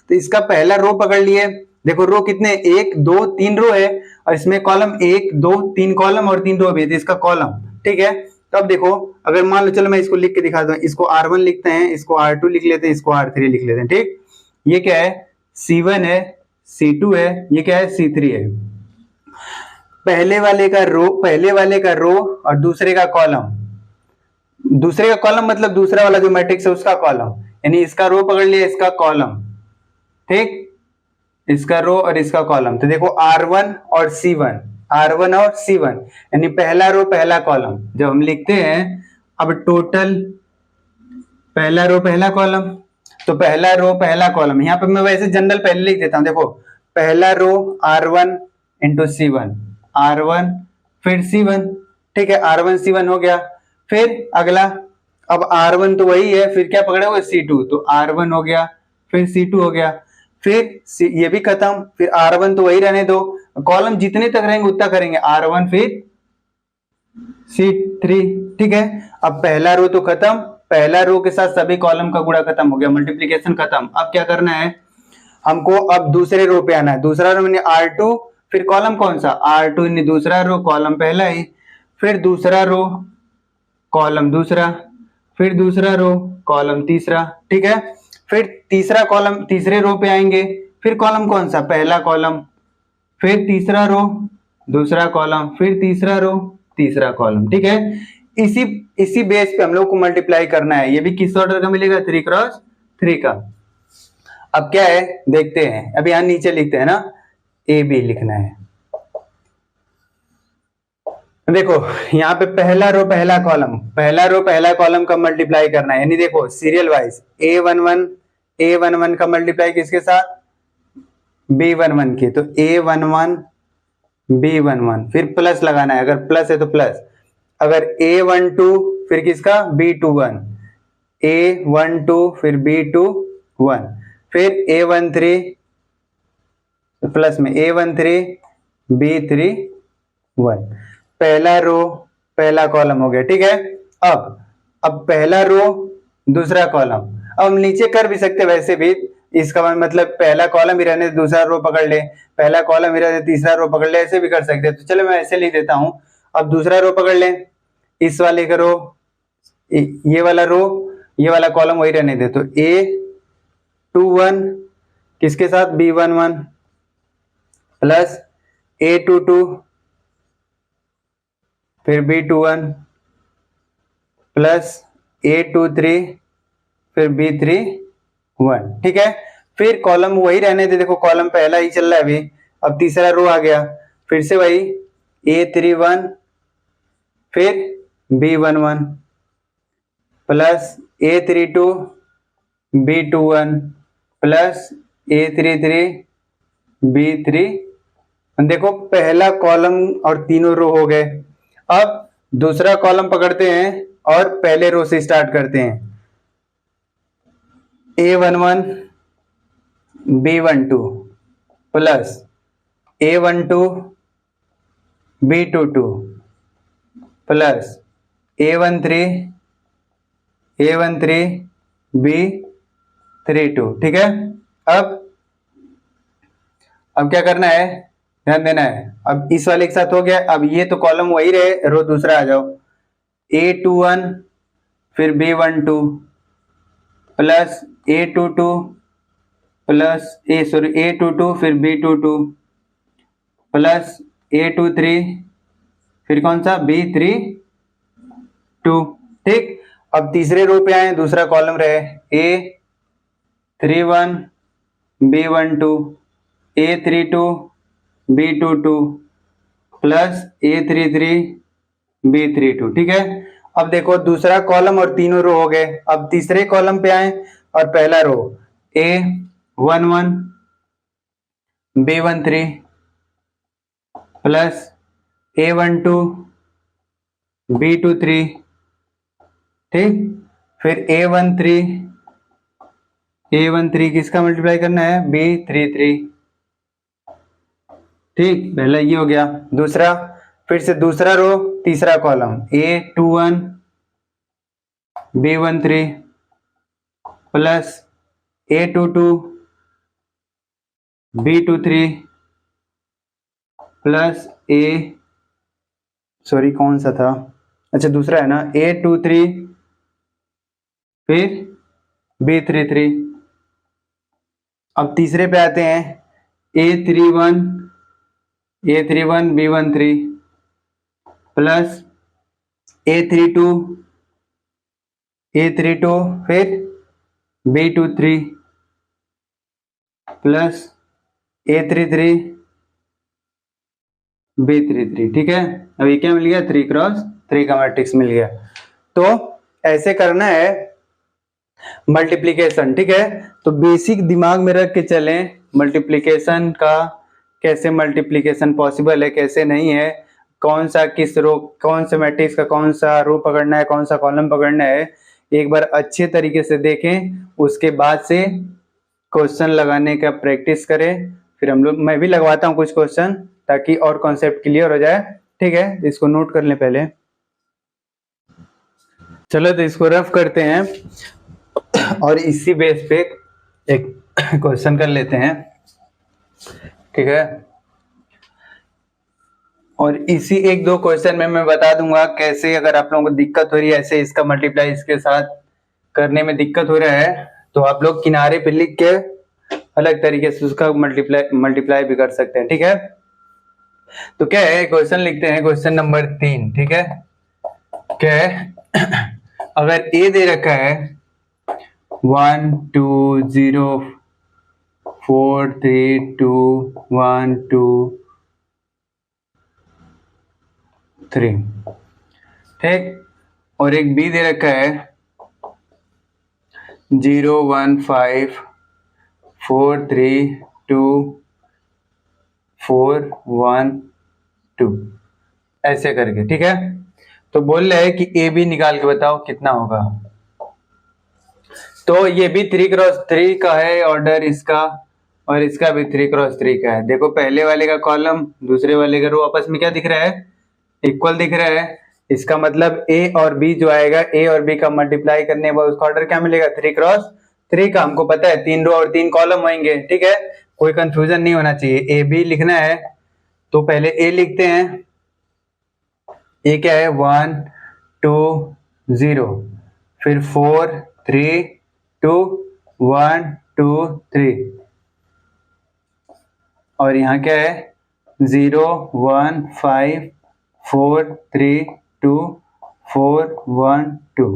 तो इसका पहला रो पकड़ लिए, देखो रो कितने 1 2 3 रो है और इसमें कॉलम 1 2 3 कॉलम और 3 रो भी है, इसका कॉलम, ठीक है। तो अब देखो अगर मान लो चलो मैं इसको लिख के दिखा दूं, इसको R1 लिखते हैं, इसको R2 लिख लेते हैं, इसको R3 लिख लेते हैं, ठीक। ये क्या है C1 है C2 है, ये क्या है C3 है। पहले वाले का रो और दूसरे का कॉलम, दूसरे का कॉलम मतलब दूसरा वाला जो मैट्रिक्स है उसका कॉलम, यानी इसका रो पकड़ लिया इसका कॉलम, ठीक, इसका रो और इसका कॉलम। तो देखो R1 और C1 यानी पहला रो पहला कॉलम जब हम लिखते हैं, अब टोटल पहला रो पहला कॉलम, तो पहला रो पहला कॉलम, यहां पे मैं वैसे जनरल पहले लिख देता हूं, देखो पहला रो R1 इंटू C1 R1 फिर C1, ठीक है, R1 C1 हो गया। फिर अगला अब R1 तो वही है, फिर क्या पकड़ा हुआ C2, तो R1 हो गया फिर C2 हो गया, फिर ये भी खत्म, फिर R1 तो वही रहने दो, कॉलम जितने तक रहेंगे उतना करेंगे R1 फिर C3, ठीक है। अब पहला रो तो खत्म, पहला रो के साथ सभी कॉलम का गुणा खत्म हो गया, मल्टीप्लीकेशन खत्म। अब क्या करना है हमको, अब दूसरे रो पे आना है, दूसरा रो यानी R2 फिर कॉलम कौन सा R2 यानी दूसरा रो, कॉलम पहला ही, फिर दूसरा रो कॉलम दूसरा, फिर दूसरा रो कॉलम तीसरा, ठीक है। फिर तीसरा कॉलम तीसरे रो पे आएंगे, फिर कॉलम कौन सा पहला कॉलम, फिर तीसरा रो दूसरा कॉलम, फिर तीसरा रो तीसरा कॉलम, ठीक है। इसी बेस पे हम लोग को मल्टीप्लाई करना है, ये भी किस ऑर्डर का मिलेगा 3x3 का। अब क्या है देखते हैं, अब यहां नीचे लिखते हैं ना ए बी लिखना है, देखो यहाँ पे पहला रो पहला कॉलम का मल्टीप्लाई करना है, यानी देखो सीरियल वाइज A11 का मल्टीप्लाई किसके साथ B11 के, तो A11 B11 फिर प्लस लगाना है, अगर प्लस है तो प्लस, अगर A12 फिर किसका B21 A12 फिर B21 फिर A13 प्लस में A13 B31, पहला रो पहला कॉलम हो गया, ठीक है। अब पहला रो दूसरा कॉलम, अब हम नीचे कर भी सकते वैसे भी, इसका मतलब पहला कॉलम ही रहने दे, दूसरा रो पकड़ ले, पहला कॉलम ही रहने दे, तीसरा रो पकड़ ले, ऐसे भी कर सकते हैं। तो चलो मैं ऐसे लिख देता हूं। अब दूसरा रो पकड़ ले, इस वाले का रो, ये वाला रो, ये वाला कॉलम वही रहने दे। तो A21 किसके साथ, B11 प्लस A22 फिर B21 प्लस A23 फिर B31। ठीक है, फिर कॉलम वही रहने दे, देखो कॉलम पहला ही चल रहा है अभी। अब तीसरा रो आ गया, फिर से वही A31 फिर B11 plus A32 B21 plus A33 B3। देखो पहला कॉलम और तीनों रो हो गए। अब दूसरा कॉलम पकड़ते हैं और पहले रो से स्टार्ट करते हैं। A11 B12 plus A12 B22 plus A13 B32। ठीक है, अब क्या करना है, ध्यान देना है। अब इस वाले के साथ हो गया, अब ये तो कॉलम वही रहे, रो दूसरा आ जाओ। A21 फिर B12 plus A22 plus A22 फिर B22 प्लस A23 फिर कौन सा B32। ठीक, अब तीसरे रो पे आए, दूसरा कॉलम रहे A31 B12 A32 B22 plus A33 B32। ठीक है, अब देखो दूसरा कॉलम और तीनों रो हो गए। अब तीसरे कॉलम पे आए और पहला रो A11 B13 plus A12 B23। ठीक, फिर A13 किसका मल्टीप्लाई करना है, B33। ठीक, पहला ये हो गया। दूसरा, फिर से दूसरा रो तीसरा column A21 B13 plus A22 B23 plus कौन सा था, अच्छा दूसरा है ना, A23 फिर B33। अब तीसरे पे आते हैं A31 B13 प्लस A32 फिर B23 प्लस A33 B33। ठीक है, अब ये क्या मिल गया, 3x3 का मैट्रिक्स मिल गया। तो ऐसे करना है मल्टीप्लिकेशन। ठीक है, तो बेसिक दिमाग में रख के चलें मल्टीप्लिकेशन का, कैसे मल्टीप्लिकेशन पॉसिबल है, कैसे नहीं है, कौन सा किस रो, कौन से मैट्रिक्स का कौन सा रो पकड़ना है, कौन सा कॉलम पकड़ना है, एक बार अच्छे तरीके से देखें, उसके बाद से क्वेश्चन लगाने का प्रैक्टिस करें। फिर हम लोग, मैं भी लगवाता हूँ कुछ क्वेश्चन ताकि और कॉन्सेप्ट क्लियर हो जाए। ठीक है, इसको नोट कर लें पहले। चलो तो इसको रफ करते हैं और इसी बेस पे एक क्वेश्चन कर लेते हैं। ठीक है, और इसी एक दो क्वेश्चन में मैं बता दूंगा कैसे, अगर आप लोगों को दिक्कत हो रही है ऐसे इसका मल्टीप्लाई इसके साथ करने में दिक्कत हो रहा है, तो आप लोग किनारे पे लिख के अलग तरीके से उसका मल्टीप्लाई भी कर सकते हैं। ठीक है, तो क्या है, क्वेश्चन लिखते हैं, क्वेश्चन नंबर 3। ठीक है, क्या है, अगर ए दे रखा है 1 2 0 4 3 2 1 2 3, ठीक, और एक बी दे रखा है 0 1 5 4 3 2 4 1 2 ऐसे करके। ठीक है, तो बोल रहे हैं कि ए बी निकाल के बताओ कितना होगा। तो ये भी 3x3 का है ऑर्डर इसका, और इसका भी 3x3 का है। देखो पहले वाले का कॉलम दूसरे वाले का रो आपस में क्या दिख रहा है, इक्वल दिख रहा है। इसका मतलब ए और बी जो आएगा, ए और बी का मल्टीप्लाई करने के बाद उसका ऑर्डर क्या मिलेगा, 3x3। 3 का हमको पता है 3 रो और 3 कॉलम होंगे, ठीक है, कोई कंफ्यूजन नहीं होना चाहिए। ए बी लिखना है तो पहले ए लिखते हैं, ए क्या है 1 2 0, फिर 4 3 2 1 2 3, और यहाँ क्या है 0 1 5 4 3 2 4 1 2,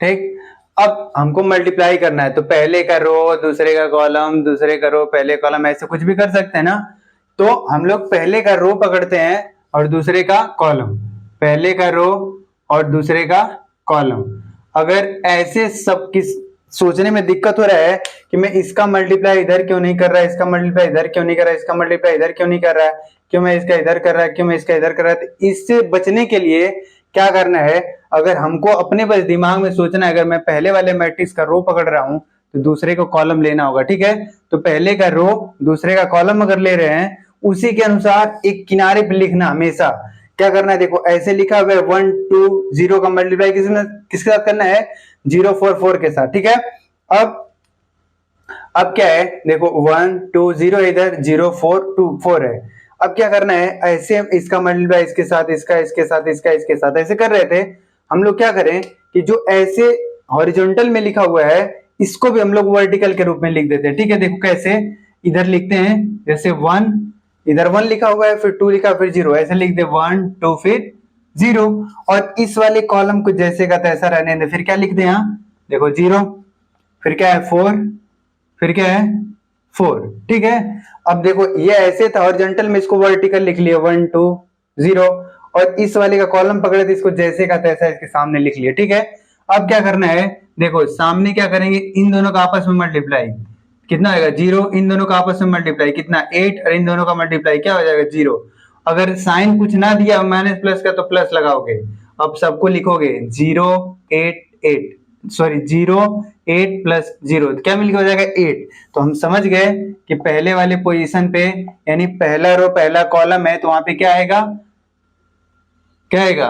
ठीक। अब हमको मल्टीप्लाई करना है तो पहले का रो दूसरे का कॉलम, दूसरे का रो पहले कॉलम, ऐसे कुछ भी कर सकते हैं ना। तो हम लोग पहले का रो पकड़ते हैं और दूसरे का कॉलम, पहले का रो और दूसरे का कॉलम। अगर ऐसे सब किस सोचने में दिक्कत हो रहा है कि मैं इसका मल्टीप्लाई इधर क्यों नहीं कर रहा, इसका मल्टीप्लाई इधर क्यों नहीं कर रहा, इसका मल्टीप्लाई इधर क्यों नहीं कर रहा है, क्यों मैं इसका इधर कर रहा है, क्यों मैं इसका इधर कर रहा है, तो इससे बचने के लिए क्या करना है, अगर हमको अपने बस दिमाग में सोचना है, अगर मैं पहले वाले मैट्रिक्स का रो पकड़ रहा हूं तो दूसरे को कॉलम लेना होगा, ठीक है। तो पहले का रो दूसरे का कॉलम अगर ले रहे हैं उसी के अनुसार एक किनारे पे लिखना हमेशा। क्या करना है, देखो ऐसे लिखा हुआ है 1 2 0 का मल्टीप्लाई किसके साथ करना है, 0 4 4 के साथ, ठीक है। अब क्या है, देखो 1 2 0 इधर 0 4 2 4 है। अब क्या करना है, ऐसे इसका मल्टीप्लाई इसके साथ, इसका इसके साथ, इसका इसके साथ, ऐसे कर रहे थे हम लोग। क्या करें कि जो ऐसे हॉरिजॉन्टल में लिखा हुआ है इसको भी हम लोग वर्टिकल के रूप में लिख देते हैं, ठीक है। देखो कैसे, इधर लिखते हैं जैसे 1, इधर 1 लिखा हुआ है, फिर 2 लिखा, फिर 0, ऐसे लिख दे 1 2 फिर 0, और इस वाले कॉलम को जैसे का तैसा रहने दे। फिर क्या लिख दे यहाँ, देखो 0, फिर क्या है 4, फिर क्या है 4, ठीक है। अब देखो ये ऐसे था हॉरिजॉन्टल में, इसको वर्टिकल लिख लिया 1 2 0, और इस वाले का कॉलम पकड़े थे, इसको जैसे का तैसा इसके सामने लिख लिया, ठीक है। अब क्या करना है, देखो सामने क्या करेंगे, इन दोनों का आपस में मल्टीप्लाई, कितना आएगा 0, इन दोनों का आपस में मल्टीप्लाई कितना 8, और इन दोनों का मल्टीप्लाई क्या हो जाएगा 0। अगर साइन कुछ ना दिया माइनस प्लस का तो प्लस लगाओगे। अब सबको लिखोगे 0 8 8, सॉरी 0 8 प्लस 0, क्या मिलकर हो जाएगा 8। तो हम समझ गए कि पहले वाले पोजीशन पे यानी पहला रो पहला कॉलम है तो वहां पे क्या आएगा, क्या आएगा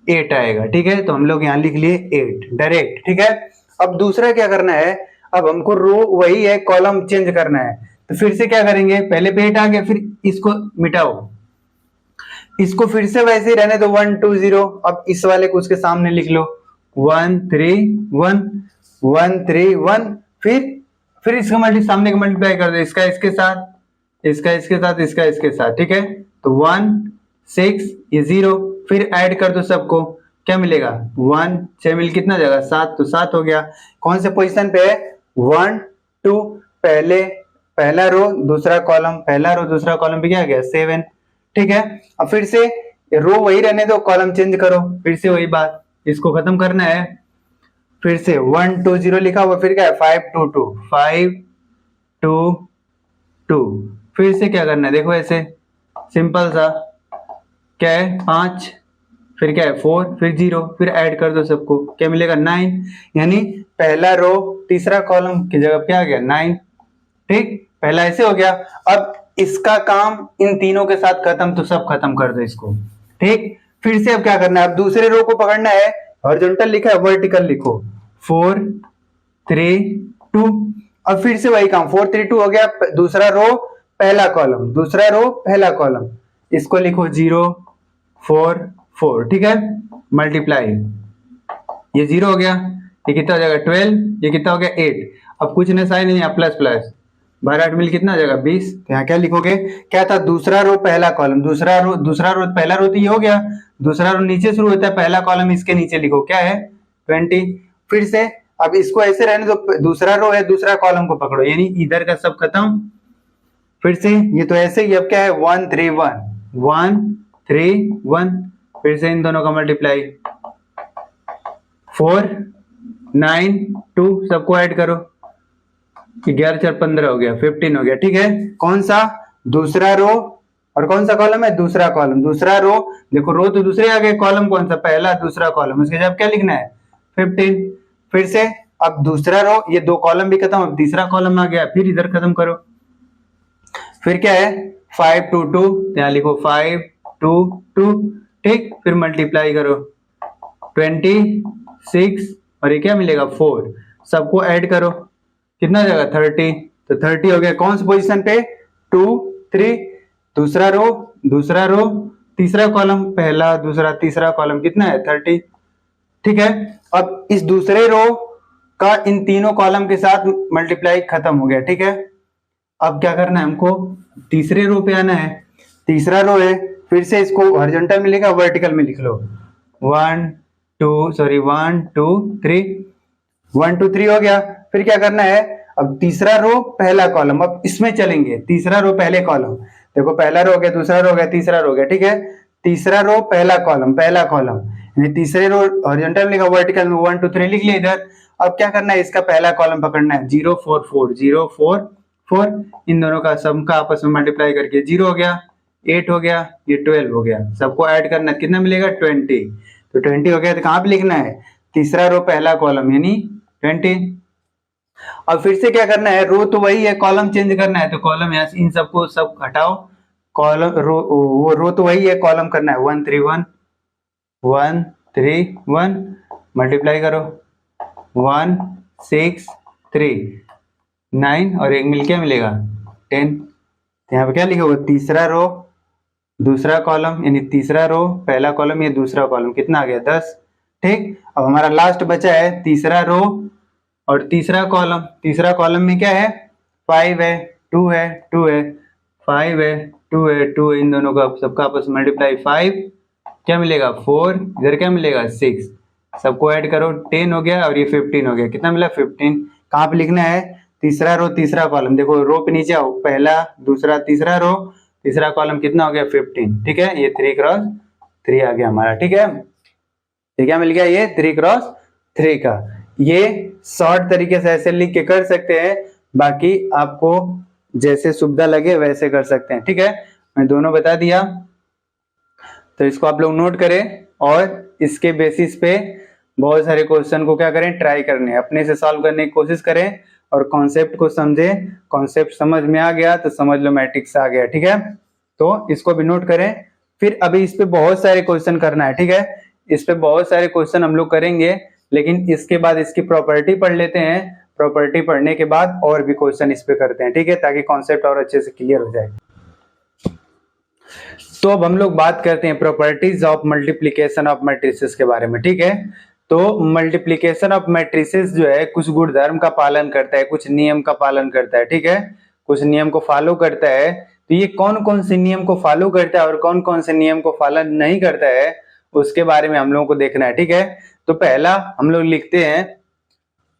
8 आएगा, ठीक है। तो हम लोग यहाँ लिख लिए 8 डायरेक्ट, ठीक है। अब दूसरा क्या करना है, अब हमको रो वही है, कॉलम चेंज करना है। तो फिर से क्या करेंगे, पहले पे 8 आ गया, फिर इसको मिटाओ, इसको फिर से वैसे ही रहने दो 1 2 0। अब इस वाले को उसके सामने लिख लो 1 3 1 1 3 1, फिर इसका सामने का मल्टीप्लाई कर दो, इसका इसके साथ, इसका इसके साथ, इसका इसके साथ, ठीक है। तो 1 6 ये 0, फिर ऐड कर दो सबको, क्या मिलेगा 1 6 मिल कितना जाएगा 7, तो 7 हो गया। कौन से पोजीशन पे है 1 2, पहला रो दूसरा कॉलम, पहला रो दूसरा कॉलम पे क्या आ गया 7, ठीक है। अब फिर से रो वही रहने दो, कॉलम चेंज करो, फिर से वही बात, इसको खत्म करना है। फिर से 1 2 0 लिखा हुआ, फिर क्या है 5 2 2 5 2 2, फिर से क्या करना है, देखो ऐसे सिंपल सा, क्या है 5, फिर क्या है 4, फिर 0, फिर ऐड कर दो सबको, क्या मिलेगा 9, यानी पहला रो तीसरा कॉलम की जगह क्या आ गया 9, ठीक। पहला ऐसे हो गया। अब इसका काम इन तीनों के साथ खत्म, तो सब खत्म कर दो इसको, ठीक। फिर से अब क्या करना है, अब दूसरे रो को पकड़ना है, हॉरिजॉन्टल लिखा है वर्टिकल लिखो 4 3 2, अब फिर से वही काम 4 3 2 हो गया, दूसरा रो पहला कॉलम, दूसरा रो पहला कॉलम, इसको लिखो 0 4 4, ठीक है। मल्टीप्लाई, ये 0 हो गया, ये कितना हो जाएगा 12, ये कितना हो गया 8। अब कुछ नहीं साइन नहीं, प्लस प्लस 12 8 मिल कितना हो जाएगा 20। तो यहाँ क्या लिखोगे, क्या था दूसरा रो पहला कॉलम, दूसरा रो पहला रो तो ये हो गया, दूसरा रो नीचे शुरू होता है, पहला कॉलम इसके नीचे लिखो, क्या है 20। फिर से अब इसको ऐसे रहने दो, दूसरा रो है दूसरा कॉलम को पकड़ो, यानी इधर का सब खत्म। फिर से ये तो ऐसे ही, अब क्या है 1 3 1 1 3 1, फिर से इन दोनों का मल्टीप्लाई 4 9 2, सबको ऐड करो, 11 4 15 हो गया, 15 हो गया, ठीक है। कौन सा दूसरा रो और कौन सा कॉलम है, दूसरा कॉलम, दूसरा रो, देखो रो तो दूसरे आ गए, कॉलम कौन सा पहला दूसरा कॉलम, उसके जब क्या लिखना है 15। फिर से अब दूसरा रो, ये दो कॉलम भी खत्म, अब तीसरा कॉलम आ गया, फिर इधर खत्म करो, फिर क्या है 5 2 2, यहाँ लिखो 5 2 2, ठीक। फिर मल्टीप्लाई करो 26, और ये क्या मिलेगा 4, सबको ऐड करो, कितना जाएगा 30, तो 30 हो गया। कौन सी पोजीशन पे 2 3, दूसरा रो तीसरा कॉलम, पहला दूसरा तीसरा कॉलम कितना है 30, ठीक है। अब इस दूसरे रो का इन तीनों कॉलम के साथ मल्टीप्लाई खत्म हो गया, ठीक है। अब क्या करना है हमको, तीसरे रो पे आना है, तीसरा रो है, फिर से इसको हॉरिजॉन्टल में लिखा वर्टिकल में लिख लो, 1 2 3, 1 2 3 हो गया। फिर क्या करना है, अब तीसरा रो पहला कॉलम, अब इसमें चलेंगे, तीसरा रो पहले कॉलम, देखो पहला रो हो गया, दूसरा रो हो गया, तीसरा रो हो गया, ठीक है। तीसरा रो पहला कॉलम यानी तीसरे रो हॉरिजॉन्टल में लिखा, वर्टिकल में 1 2 3 लिख लिया इधर। अब क्या करना है, इसका पहला कॉलम पकड़ना है, 0 4 4 0 4 4, इन दोनों का सम का आपस में मल्टीप्लाई करके 0 हो गया, 8 हो गया, ये 12 हो गया। सबको ऐड करना है, कितना मिलेगा 20, तो 20 हो गया। तो कहाँ पे लिखना है, तीसरा रो पहला कॉलम यानी 20। अब फिर से क्या करना है, रो तो वही है, कॉलम चेंज करना है, तो कॉलम यहाँ इन सबको सब हटाओ, कॉलम रो तो वही है, कॉलम करना है 1 3 1 1 3 1, मल्टीप्लाई करो 1 6 3 9 और एक मिल क्या मिलेगा 10। तो यहाँ पे क्या लिखा होगा, तीसरा रो दूसरा कॉलम यानी तीसरा रो पहला कॉलम, ये दूसरा कॉलम, कितना आ गया 10, ठीक। अब हमारा लास्ट बचा है तीसरा रो और तीसरा कॉलम में क्या है 5 है 2 है 2 है 5 है 2 है 2, इन दोनों का सबका आपस में मल्टीप्लाई 5 क्या मिलेगा 4, इधर क्या मिलेगा 6, सबको ऐड करो 10 हो गया और ये 15 हो गया, कितना मिला 15। कहाँ पे लिखना है, तीसरा रो तीसरा कॉलम, देखो रो पे नीचे आओ, पहला दूसरा तीसरा रो तीसरा कॉलम, कितना हो गया 15, ठीक है। ये 3 क्रॉस 3 आ गया हमारा, ठीक है। ये क्या मिल गया, ये 3 क्रॉस 3 का। ये शॉर्ट तरीके से ऐसे लिख के कर सकते हैं, बाकी आपको जैसे सुविधा लगे वैसे कर सकते हैं, ठीक है। मैं दोनों बता दिया, तो इसको आप लोग नोट करें और इसके बेसिस पे बहुत सारे क्वेश्चन को क्या करें, ट्राई करने, अपने से सॉल्व करने की कोशिश करें और कॉन्सेप्ट को समझें। कॉन्सेप्ट समझ में आ गया तो समझ लो मैट्रिक्स आ गया, ठीक है। तो इसको भी नोट करें। फिर अभी इस पे बहुत सारे क्वेश्चन करना है, ठीक है। इस पे बहुत सारे क्वेश्चन हम लोग करेंगे, लेकिन इसके बाद इसकी प्रॉपर्टी पढ़ लेते हैं। प्रॉपर्टी पढ़ने के बाद और भी क्वेश्चन इस पे करते हैं, ठीक है, ताकि कॉन्सेप्ट और अच्छे से क्लियर हो जाए। तो अब हम लोग बात करते हैं properties of multiplication of matrices के बारे में, ठीक है। तो मल्टीप्लिकेशन ऑफ मैट्रिसेस जो है कुछ गुणधर्म का पालन करता है, कुछ नियम का पालन करता है, ठीक है, कुछ नियम को फॉलो करता है। तो ये कौन कौन से नियम को फॉलो करता है और कौन कौन से नियम को पालन नहीं करता है, उसके बारे में हम लोगों को देखना है, ठीक है। तो पहला हम लोग लिखते हैं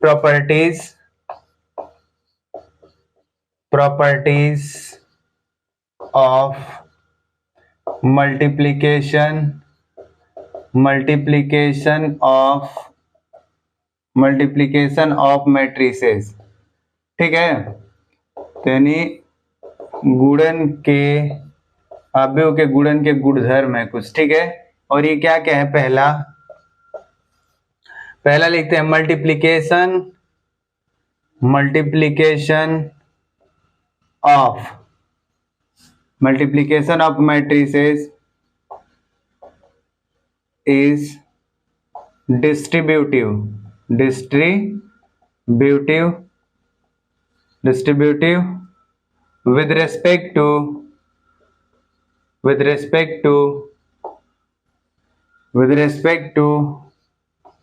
properties of multiplication of matrices, ठीक है। तो यानी गुणन के अवयव के गुणन के गुणधर्म है कुछ, ठीक है। और ये क्या क्या है, पहला लिखते हैं multiplication of matrices is distributive with respect to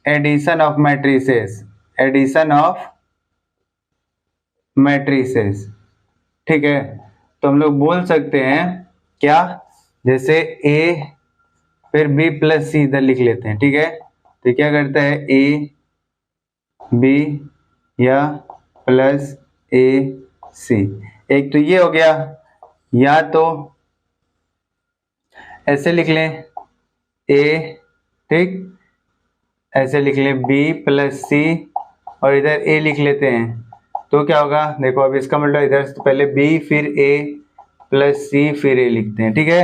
addition of matrices, ठीक है। तो हम लोग बोल सकते हैं क्या, जैसे A फिर B प्लस सी इधर लिख लेते हैं, ठीक है। तो क्या करता है A B या प्लस A C, एक तो ये हो गया, या तो ऐसे लिख लें A, ठीक, ऐसे लिख लें B प्लस C और इधर A लिख लेते हैं। तो क्या होगा, देखो अब इसका मतलब इधर से पहले B फिर A प्लस C फिर A लिखते हैं, ठीक है।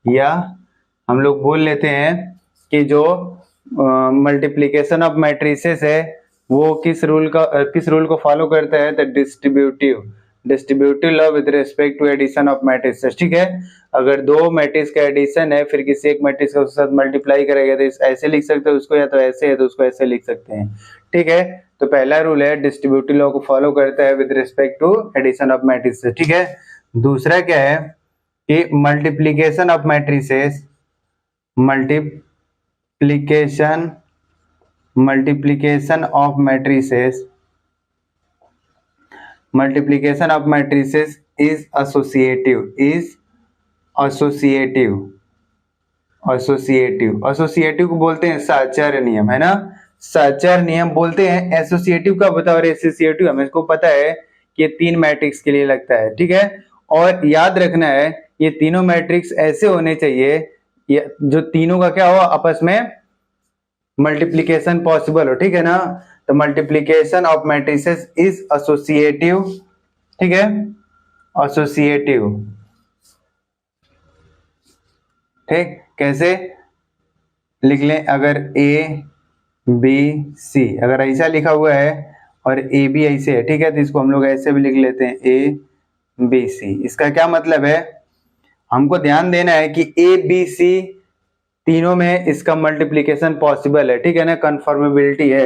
या हम लोग बोल लेते हैं कि जो मल्टीप्लिकेशन ऑफ मैट्रिसेस है वो किस रूल को फॉलो करता है, तो distributive law with respect to addition of matrices. ठीक है, अगर दो मैट्रिक्स का एडिशन है फिर किसी एक मैट्रिक्स का उसके साथ मल्टीप्लाई करेगा तो ऐसे लिख सकते हैं उसको, या तो ऐसे है तो उसको ऐसे लिख सकते हैं। ठीक है, तो पहला रूल है डिस्ट्रीब्यूटिव लॉ को फॉलो करता है with respect to addition of matrices. ठीक है, दूसरा क्या है कि multiplication of matrices, multiplication of matrices, multiplication of matrices is associative, associative को बोलते हैं साहचर्य नियम, है ना, साहचर्य नियम बोलते हैं। एसोसिएटिव का बताओ, एसोसिएटिव हमें इसको पता है कि ये तीन मैट्रिक्स के लिए लगता है। ठीक है, और याद रखना है ये तीनों मैट्रिक्स ऐसे होने चाहिए जो तीनों का क्या हो, आपस में मल्टीप्लीकेशन पॉसिबल हो। ठीक है ना, तो multiplication of matrices is associative. ठीक है, एसोसिएटिव। ठीक, कैसे लिख लें, अगर ए बी सी अगर ऐसा लिखा हुआ है और ए बी ऐसे है, ठीक है, तो इसको हम लोग ऐसे भी लिख लेते हैं ए बी सी। इसका क्या मतलब है, हमको ध्यान देना है कि ए बी सी तीनों में इसका मल्टीप्लीकेशन पॉसिबल है। ठीक है ना, कन्फर्मेबिलिटी है,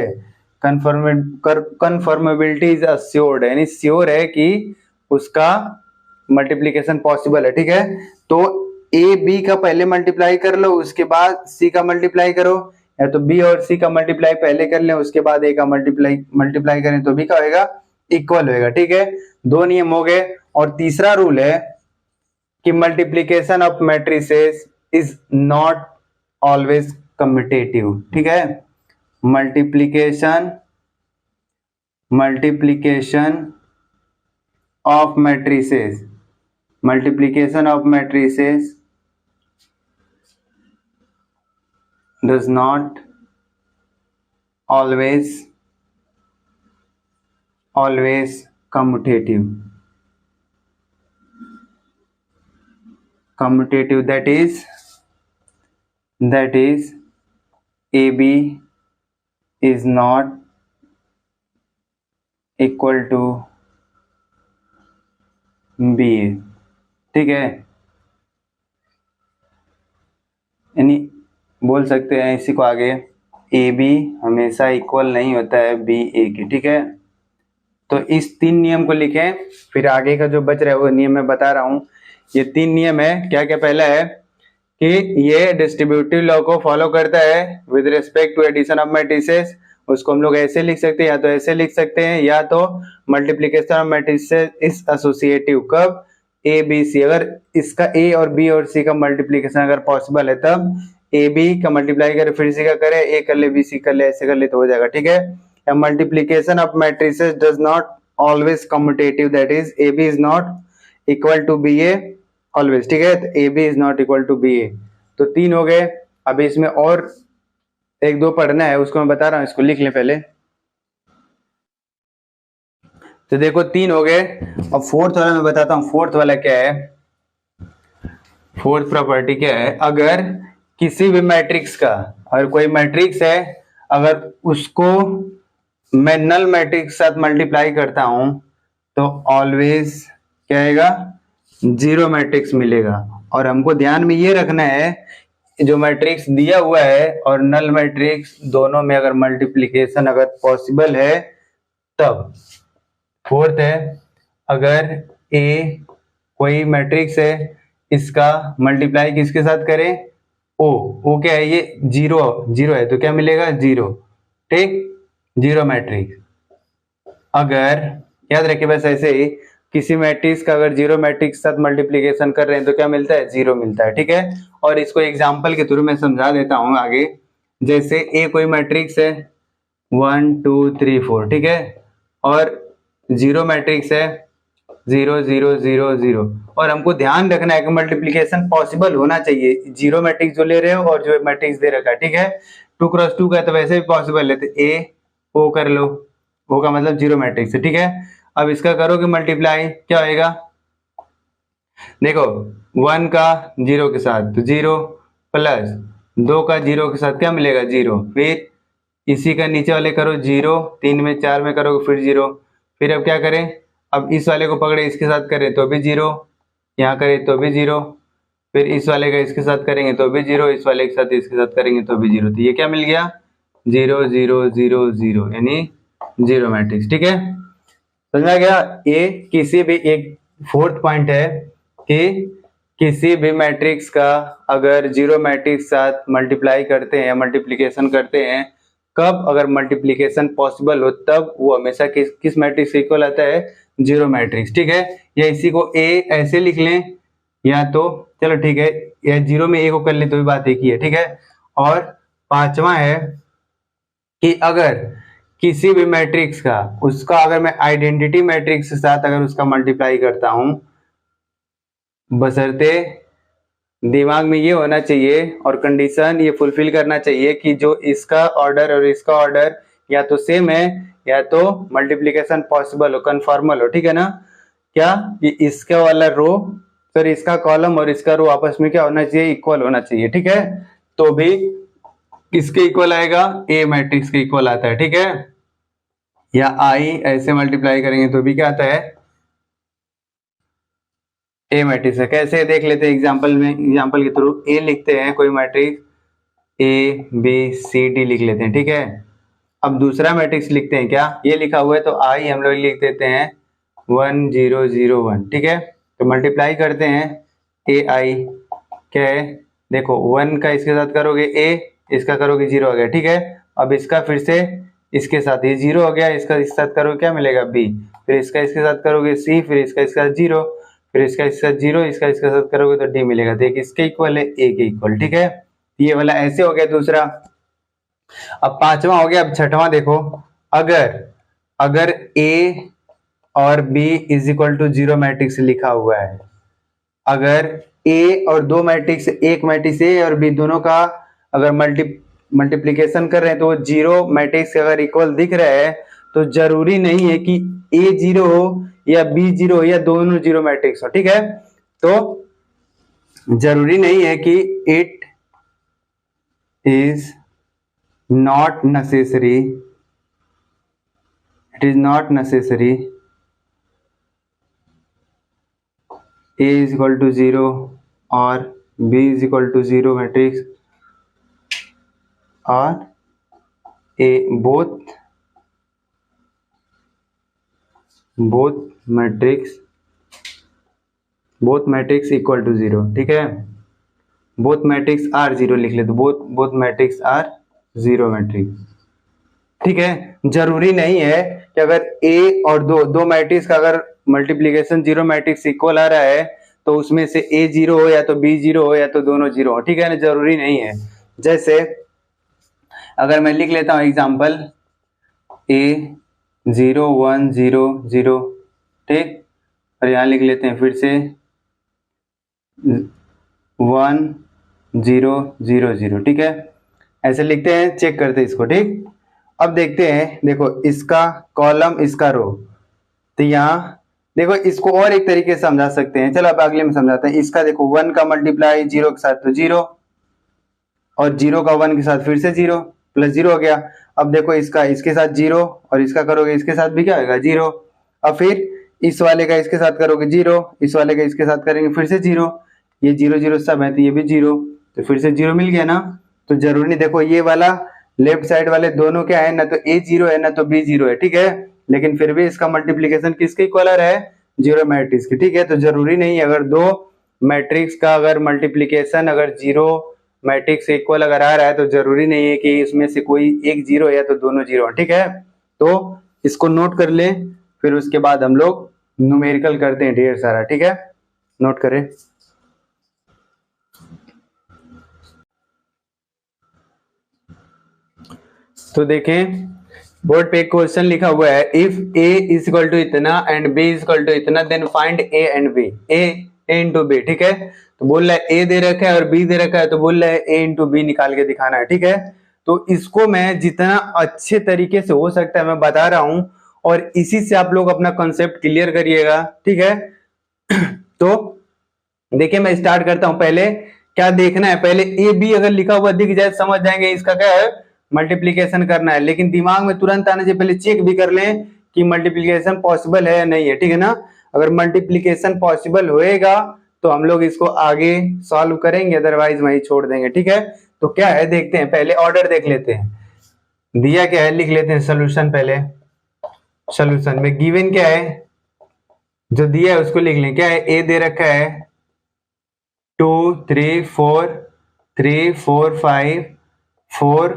कन्फर्मेबिलिटी इज अस्योर्ड, यानी श्योर है कि उसका मल्टीप्लीकेशन पॉसिबल है। ठीक है, तो ए बी का पहले मल्टीप्लाई कर लो उसके बाद सी का मल्टीप्लाई करो, या तो बी और सी का मल्टीप्लाई पहले कर लें उसके बाद ए का मल्टीप्लाई करें तो बी का होएगा इक्वल होएगा। ठीक है, दो नियम हो गए। और तीसरा रूल है कि multiplication of matrices is not always commutative. ठीक है, multiplication of matrices does not always commutative, that is AB is not equal to BA। ठीक है, यानी बोल सकते हैं इसी को आगे, ए बी हमेशा इक्वल नहीं होता है बी ए के। ठीक है, तो इस तीन नियम को लिखें, फिर आगे का जो बच रहा है वो नियम मैं बता रहा हूं। ये तीन नियम है, क्या क्या, पहला है कि ये डिस्ट्रीब्यूटिव लॉ को फॉलो करता है with respect to addition of matrices, उसको हम लोग ऐसे लिख सकते हैं या तो ऐसे लिख सकते हैं, या तो multiplication of matrices is associative, कब, ए बी सी, अगर इसका ए और बी और सी का मल्टीप्लीकेशन अगर पॉसिबल है तब ए बी का मल्टीप्लाई करे फिर सी का करे, ए कर ले बी सी कर ले, ऐसे कर ले तो हो जाएगा। ठीक है, multiplication of matrices does not always commutative, that is A B is not equal to B A always. ठीक है, तो A B is not equal to B A, तो तीन हो गए। अभी इसमें और एक दो पढ़ना है, उसको मैं बता रहा हूँ, इसको लिख लें पहले। तो देखो तीन हो गए, अब फोर्थ वाला मैं बताता हूँ। फोर्थ वाला क्या है, फोर्थ प्रॉपर्टी क्या है, अगर किसी भी मैट्रिक्स का, अगर कोई मैट्रिक्स है अगर उसको मैं नल मैट्रिक्स के साथ मल्टीप्लाई करता हूं तो ऑलवेज क्या आएगा, जीरो मैट्रिक्स मिलेगा। और हमको ध्यान में ये रखना है जो मैट्रिक्स दिया हुआ है और नल मैट्रिक्स दोनों में अगर मल्टीप्लिकेशन अगर पॉसिबल है तब। फोर्थ है, अगर ए कोई मैट्रिक्स है इसका मल्टीप्लाई किसके साथ करें, ओ क्या है, ये जीरो है तो क्या मिलेगा, जीरो। ठीक, जीरो मैट्रिक्स। अगर याद रखिए बस ऐसे ही, किसी मैट्रिक्स का अगर जीरो मैट्रिक्स के साथ मल्टीप्लिकेशन कर रहे हैं तो क्या मिलता है, जीरो मिलता है। ठीक है, और इसको एग्जांपल के थ्रू मैं समझा देता हूं आगे। जैसे ए कोई मैट्रिक्स है 1 2 3 4, ठीक है, और जीरो मैट्रिक्स है 0 0 0 0, और हमको ध्यान रखना है कि मल्टीप्लिकेशन पॉसिबल होना चाहिए, जीरो मैट्रिक्स जो ले रहे हो और जो मैट्रिक्स दे रखा है। ठीक है, 2 क्रॉस 2 का तो वैसे भी पॉसिबल है, तो ए ओ कर लो, ओ का मतलब जीरो मैट्रिक्स है। ठीक है, अब इसका करोगे मल्टीप्लाई, क्या होएगा, देखो 1 का 0 के साथ तो 0, प्लस 2 का 0 के साथ क्या मिलेगा, 0, फिर इसी का नीचे वाले करो 0, 3 में 4 में करोगे फिर 0, फिर अब क्या करें, अब इस वाले को पकड़े इसके साथ करें तो भी 0, यहाँ करें तो भी 0, फिर इस वाले का इसके साथ करेंगे तो भी 0, इस वाले के साथ इसके साथ करेंगे तो भी 0। तो ये क्या मिल गया 0 0 0 0 यानी 0 मैट्रिक्स। ठीक है, समझ में आ गया। ये किसी भी एक फोर्थ पॉइंट है कि किसी भी मैट्रिक्स का अगर 0 मैट्रिक्स साथ मल्टीप्लाई करते हैं या मल्टीप्लिकेशन करते हैं, कब अगर मल्टीप्लिकेशन पॉसिबल हो तब वो हमेशा किस मैट्रिक्स इक्वल आता है 0 मैट्रिक्स। ठीक है, या इसी को ए ऐसे लिख लें, या तो चलो ठीक है, या 0 में ए को कर ले तो भी बात एक ही है। ठीक है, और पांचवा है कि अगर किसी भी मैट्रिक्स का उसका अगर मैं आइडेंटिटी मैट्रिक्स के साथ अगर उसका मल्टीप्लाई करता हूं, बशर्ते दिमाग में ये होना चाहिए और कंडीशन ये फुलफिल करना चाहिए कि जो इसका ऑर्डर और इसका ऑर्डर या तो सेम है या तो मल्टीप्लिकेशन पॉसिबल हो, कन्फर्मल हो। ठीक है ना, क्या कि इसका वाला रो सर इसका कॉलम और इसका रो आपस में क्या होना चाहिए, इक्वल होना चाहिए। ठीक है, तो भी किसके इक्वल आएगा, ए मैट्रिक्स के इक्वल आता है। ठीक है, या आई ऐसे मल्टीप्लाई करेंगे तो भी क्या आता है, ए मैट्रिक्स है। कैसे देख लेते हैं एग्जांपल में, एग्जांपल के थ्रू ए लिखते हैं, कोई matrix A B C D लिख लेते हैं। ठीक है, अब दूसरा मैट्रिक्स लिखते हैं, क्या ये लिखा हुआ है तो आई हम लोग लिख देते हैं 1 0 0 1। ठीक है, तो मल्टीप्लाई करते हैं ए आई, क्या है देखो 1 का इसके साथ करोगे ए, इसका करोगे 0 हो गया। ठीक है, अब इसका फिर से इसके साथ ये 0 हो गया, इसका इसके साथ करोगे क्या मिलेगा बी, फिर इसका इसके साथ करोगे सी, फिर इसका इसके साथ 0, फिर इसका इसके साथ 0, इसका इसके साथ करोगे तो डी मिलेगा। तो एक इसके इक्वल है ए के इक्वल। ठीक है, ये वाला ऐसे हो गया दूसरा। अब पांचवा हो गया। अब छठवां देखो, अगर ए और B is equal to 0 matrix लिखा हुआ है, अगर ए और दो मैट्रिक्स, एक मैट्रिक्स ए और बी दोनों का अगर मल्टीप्लिकेशन कर रहे हैं तो वो 0 मैट्रिक्स अगर इक्वल दिख रहा है तो जरूरी नहीं है कि ए 0 हो या बी 0 हो या दोनों 0 मैट्रिक्स हो। ठीक है, तो जरूरी नहीं है कि it is not necessary, it is not necessary a is equal to 0 और b is equal to 0 matrix or a both matrix equal to 0। ठीक है, both matrix are 0 लिख ले तो both matrix are 0 matrix। ठीक है, जरूरी नहीं है कि अगर a और दो मैट्रिक्स का अगर मल्टीप्लिकेशन 0 मैट्रिक्स इक्वल आ रहा है तो उसमें से a 0 हो या तो b 0 हो या तो दोनों 0 हो। ठीक है ना, जरूरी नहीं है। जैसे अगर मैं लिख लेता हूं एग्जांपल a 0 1 0 0, ठीक, और यहां लिख लेते हैं फिर से 1 0 0 0। ठीक है, ऐसे लिखते हैं, चेक करते हैं इसको। ठीक, अब देखते हैं, देखो इसका कॉलम इसका रो, तो यहाँ देखो इसको और एक तरीके से समझा सकते हैं। चलो अब अगले में समझाते हैं। इसका देखो 1 का मल्टीप्लाई 0 के साथ तो 0, और 0 का 1 के साथ फिर से 0 प्लस 0 हो गया। अब देखो इसका इसके साथ 0 और इसका करोगे इसके साथ भी क्या होगा 0, और फिर इस वाले का इसके साथ करोगे 0, इस वाले का इसके साथ करेंगे फिर से 0, ये 0 0 सब है तो ये भी 0, तो फिर से 0 मिल गया ना। तो जरूरी नहीं, देखो ये वाला लेफ्ट साइड वाले दोनों क्या है, ना तो a 0 है ना तो b 0 है। ठीक है, लेकिन फिर भी इसका मल्टीप्लिकेशन किसके इक्वल आ रहा है, 0 मैट्रिक्स की। ठीक है, तो जरूरी नहीं है अगर दो मैट्रिक्स का अगर मल्टीप्लिकेशन अगर 0 मैट्रिक्स इक्वल अगर आ रहा है तो जरूरी नहीं है कि इसमें से कोई एक 0 है या तो दोनों 0 है। ठीक है, तो इसको नोट कर ले, फिर उसके बाद हम लोग न्यूमेरिकल करते हैं ढेर सारा। ठीक है, नोट करें। तो देखें बोर्ड पे एक क्वेश्चन लिखा हुआ है, if a is equal to इतना and b is equal to इतना then find a and b, a into b। ठीक है, तो बोल रहा है a दे रखा है और b दे रखा है, तो बोल रहा है a इंटू b निकाल के दिखाना है। ठीक है, तो इसको मैं जितना अच्छे तरीके से हो सकता है मैं बता रहा हूं और इसी से आप लोग अपना कॉन्सेप्ट क्लियर करिएगा। ठीक है, तो देखिए मैं स्टार्ट करता हूं। पहले क्या देखना है, पहले ए बी अगर लिखा हुआ दिख जाए समझ जाएंगे इसका क्या है मल्टीप्लिकेशन करना है, लेकिन दिमाग में तुरंत आने से पहले चेक भी कर लें कि मल्टीप्लिकेशन पॉसिबल है या नहीं है, ठीक है ना। अगर मल्टीप्लिकेशन पॉसिबल होएगा तो हम लोग इसको आगे सॉल्व करेंगे, अदरवाइज वहीं छोड़ देंगे, ठीक है। तो क्या है देखते हैं, पहले ऑर्डर देख लेते हैं। दिया क्या है लिख लेते हैं सोल्यूशन। पहले सोल्यूशन में गिवन क्या है, जो दिया है उसको लिख लें। क्या है, ए दे रखा है 2 3 4 3 4 5 4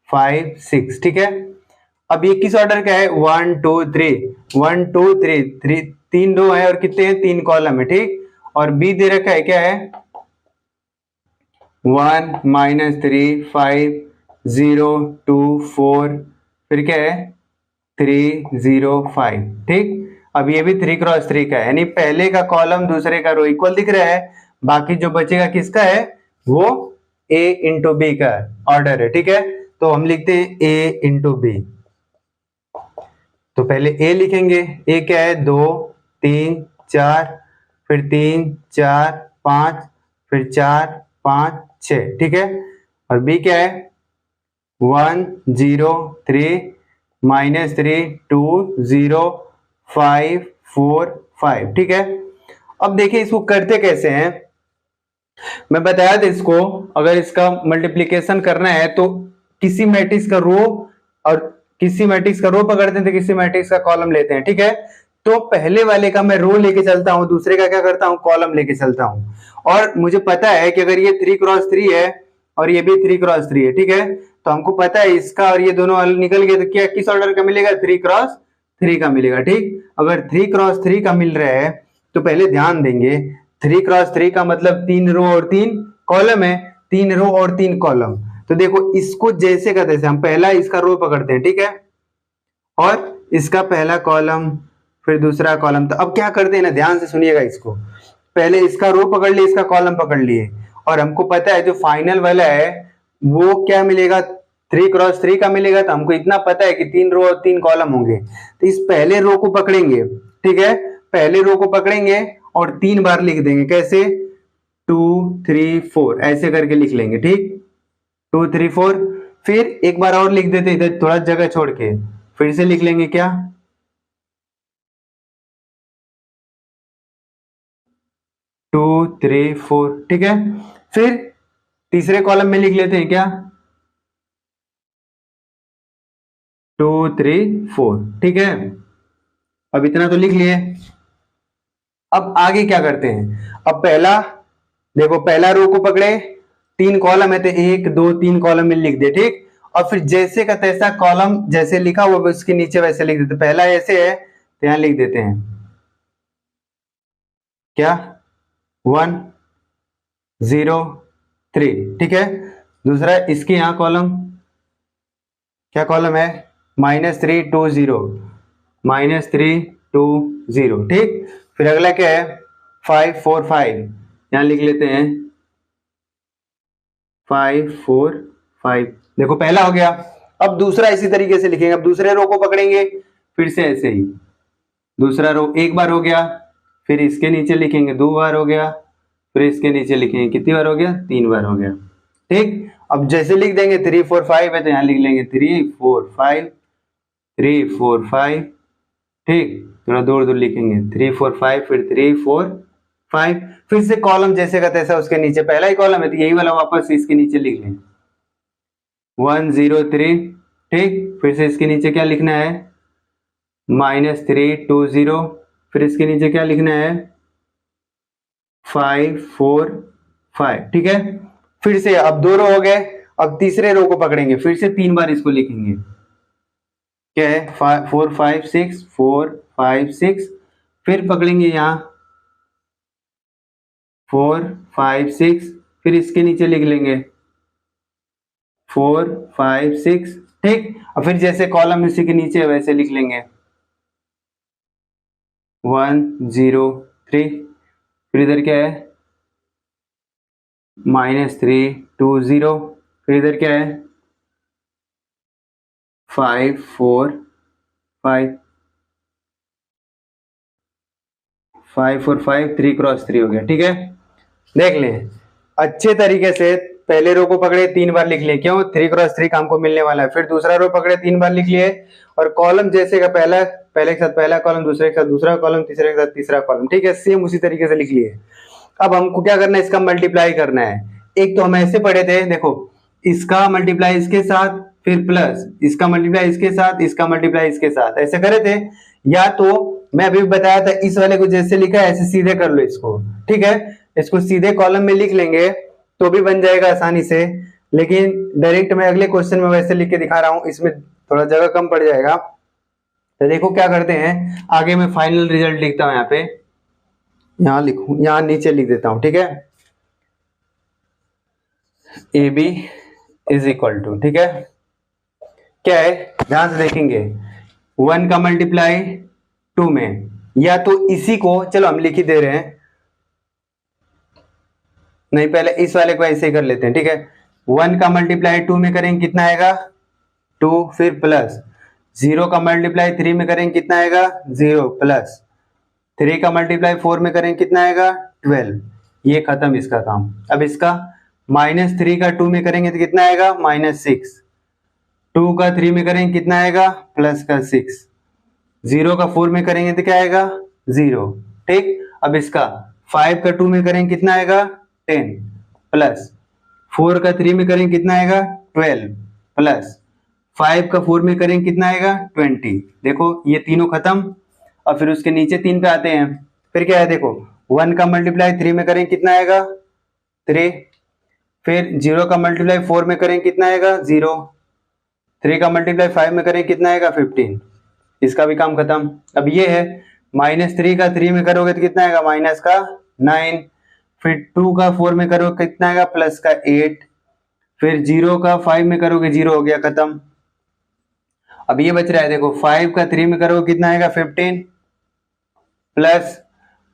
5 6, ठीक है। अब ये किस ऑर्डर का है, 1 2 3 1 2 3 3, 3 रो है और कितने हैं, 3 कॉलम है, ठीक। और बी दे रखा है क्या है 1 -3 5 0 2 4, फिर क्या है 3 0 5, ठीक। अब ये भी 3 क्रॉस 3 का है, यानी पहले का कॉलम दूसरे का रो इक्वल दिख रहा है। बाकी जो बचेगा किसका है, वो ए इंटू बी का ऑर्डर है, ठीक है। तो हम लिखते हैं ए इंटू बी। तो पहले ए लिखेंगे, ए क्या है 2 3 4, फिर 3 4 5, फिर 4 5 6, ठीक है। और बी क्या है 1 0 3 -3 2 0 5 4 5, ठीक है। अब देखिए इसको करते कैसे हैं, मैं बताया था इसको। अगर इसका मल्टीप्लिकेशन करना है तो किसी मैट्रिक्स का रो और किसी मैट्रिक्स का रो पकड़ते हैं तो किसी मैट्रिक्स का कॉलम लेते हैं, ठीक है। तो पहले वाले का मैं रो लेके चलता हूं, दूसरे का क्या करता हूं, कॉलम लेके चलता हूं। और मुझे पता है कि अगर ये 3 क्रॉस 3 है और ये भी 3 क्रॉस 3 है, ठीक है। तो हमको पता है इसका और ये दोनों निकल गए तो क्या किस ऑर्डर का मिलेगा, 3 क्रॉस 3 का मिलेगा, ठीक। अगर 3 क्रॉस 3 का मिल रहा है तो पहले ध्यान देंगे 3 क्रॉस 3 का मतलब 3 रो और 3 कॉलम है, 3 रो और 3 कॉलम। तो देखो इसको जैसे का तैसे हम पहला इसका रो पकड़ते हैं, ठीक है, और इसका पहला कॉलम फिर दूसरा कॉलम। तो अब क्या करते हैं ना, ध्यान से सुनिएगा इसको। पहले इसका रो पकड़ लिए, इसका कॉलम पकड़ लिए, और हमको पता है जो फाइनल वाला है वो क्या मिलेगा, 3 क्रॉस 3 का मिलेगा। तो हमको इतना पता है कि 3 रो और 3 कॉलम होंगे। तो इस पहले रो को पकड़ेंगे, ठीक है, पहले रो को पकड़ेंगे और 3 बार लिख देंगे। कैसे, 2 3 4 ऐसे करके लिख लेंगे, ठीक, 2 3 4। फिर एक बार और लिख देते इधर थोड़ा जगह छोड़ के, फिर से लिख लेंगे क्या 2 3 4, ठीक है। फिर तीसरे कॉलम में लिख लेते हैं क्या 2 3 4, ठीक है। अब इतना तो लिख लिए। अब आगे क्या करते हैं, अब पहला देखो, पहला रो को पकड़े, 3 कॉलम है तो 1 2 3 कॉलम में लिख दे, ठीक। और फिर जैसे का तैसा कॉलम जैसे लिखा हुआ उसके नीचे वैसे लिख देते। पहला ऐसे है तो यहां लिख देते हैं क्या 1 0 3, ठीक है। दूसरा इसके यहां कॉलम, क्या कॉलम है -3 2 0 -3 2 0, ठीक। फिर अगला क्या है 5 4 5, यहां लिख लेते हैं 5 4 5। देखो पहला हो गया। अब दूसरा इसी तरीके से लिखेंगे। अब दूसरे रो को पकड़ेंगे, फिर से ऐसे ही दूसरा रो एक बार हो गया, फिर इसके नीचे लिखेंगे 2 बार हो गया, फिर इसके नीचे लिखेंगे कितनी बार हो गया, 3 बार हो गया, ठीक। अब जैसे लिख देंगे 3 4 5 है तो यहां लिख लेंगे 3 4 5 3 4 5, ठीक। थोड़ा दूर दूर लिखेंगे 3 4 5, फिर 3 4 5। फिर से कॉलम जैसे का तैसा उसके नीचे पहला ही कॉलम है तो यही वाला वापस इसके नीचे लिख लें 1 0 3, ठीक। फिर से इसके नीचे क्या लिखना है -3 2 0, फिर इसके नीचे क्या लिखना है 5 4 5, ठीक है। फिर से अब 2 रो हो गए। अब तीसरे रो को पकड़ेंगे, फिर से 3 बार इसको लिखेंगे। क्या है 4 5 6 4 5 6, फिर पकड़ेंगे यहाँ 4 5 6, फिर इसके नीचे लिख लेंगे 4 5 6, ठीक। और फिर जैसे कॉलम इसी के नीचे वैसे लिख लेंगे 1 0 3, फिर इधर क्या है -3 2 0, फिर इधर क्या है 5 4 5 5 4 5 3 क्रॉस 3 हो गया, ठीक है। देख लें अच्छे तरीके से, पहले रो को पकड़े 3 बार लिख लिए, क्यों 3 क्रॉस 3 का हमको मिलने वाला है। फिर दूसरा रो पकड़े 3 बार लिख लिए, और कॉलम जैसे का पहला पहले के साथ पहला कॉलम, दूसरे के साथ दूसरा कॉलम, तीसरे के साथ तीसरा कॉलम, ठीक है, सेम उसी तरीके से लिख लिए। अब हमको क्या करना है, इसका मल्टीप्लाई करना है। एक तो हम ऐसे पढ़े थे, देखो इसका मल्टीप्लाई इसके साथ, फिर प्लस इसका मल्टीप्लाई इसके साथ, इसका मल्टीप्लाई इसके साथ, ऐसे करे थे। या तो मैं अभी बताया था इस वाले को जैसे लिखा है ऐसे सीधे कर लो इसको, ठीक है, इसको सीधे कॉलम में लिख लेंगे तो भी बन जाएगा आसानी से। लेकिन डायरेक्ट मैं अगले क्वेश्चन में वैसे लिख के दिखा रहा हूं, इसमें थोड़ा जगह कम पड़ जाएगा। तो देखो क्या करते हैं, आगे मैं फाइनल रिजल्ट लिखता हूं, यहाँ पे यहाँ लिखूं, यहाँ नीचे लिख देता हूं, ठीक है, A B is equal to, ठीक है, क्या है ध्यान से देखेंगे, 1 का मल्टीप्लाई 2 में, या तो इसी को चलो हम लिख ही दे रहे हैं, नहीं पहले इस वाले को ऐसे ही कर लेते हैं, ठीक है, 1 का मल्टीप्लाई 2 में करेंगे कितना आएगा 2, फिर प्लस 0 का मल्टीप्लाई 3 में करेंगे कितना आएगा 0, प्लस 3 का मल्टीप्लाई 4 में करेंगे कितना आएगा 12, ये खत्म इसका काम। अब इसका -3 का 2 में करेंगे तो कितना आएगा -6, 2 का 3 में करेंगे कितना आएगा प्लस का 6, 0 का 4 में करेंगे तो क्या आएगा 0, ठीक। अब इसका 5 का 2 में करेंगे कितना आएगा 10, प्लस 4 का 3 में करेंगे कितना आएगा 12, प्लस 5 का 4 में करेंगे कितना आएगा 20। देखो ये तीनों खत्म। और फिर उसके नीचे 3 पे आते हैं, फिर क्या है देखो 1 का मल्टीप्लाई 3 में करेंगे कितना आएगा 3, फिर 0 का मल्टीप्लाई 4 में करेंगे कितना आएगा 0, 3 का मल्टीप्लाई 5 में करेंगे कितना आएगा 15, इसका भी काम खत्म। अब ये है -3 का 3 में करोगे तो कितना आएगा माइनस का 9, फिर 2 का 4 में करोगे कितना आएगा प्लस का 8, फिर 0 का 5 में करोगे 0 हो गया खत्म। अब ये बच रहा है देखो 5 का 3 में करोगे कितना आएगा 15, प्लस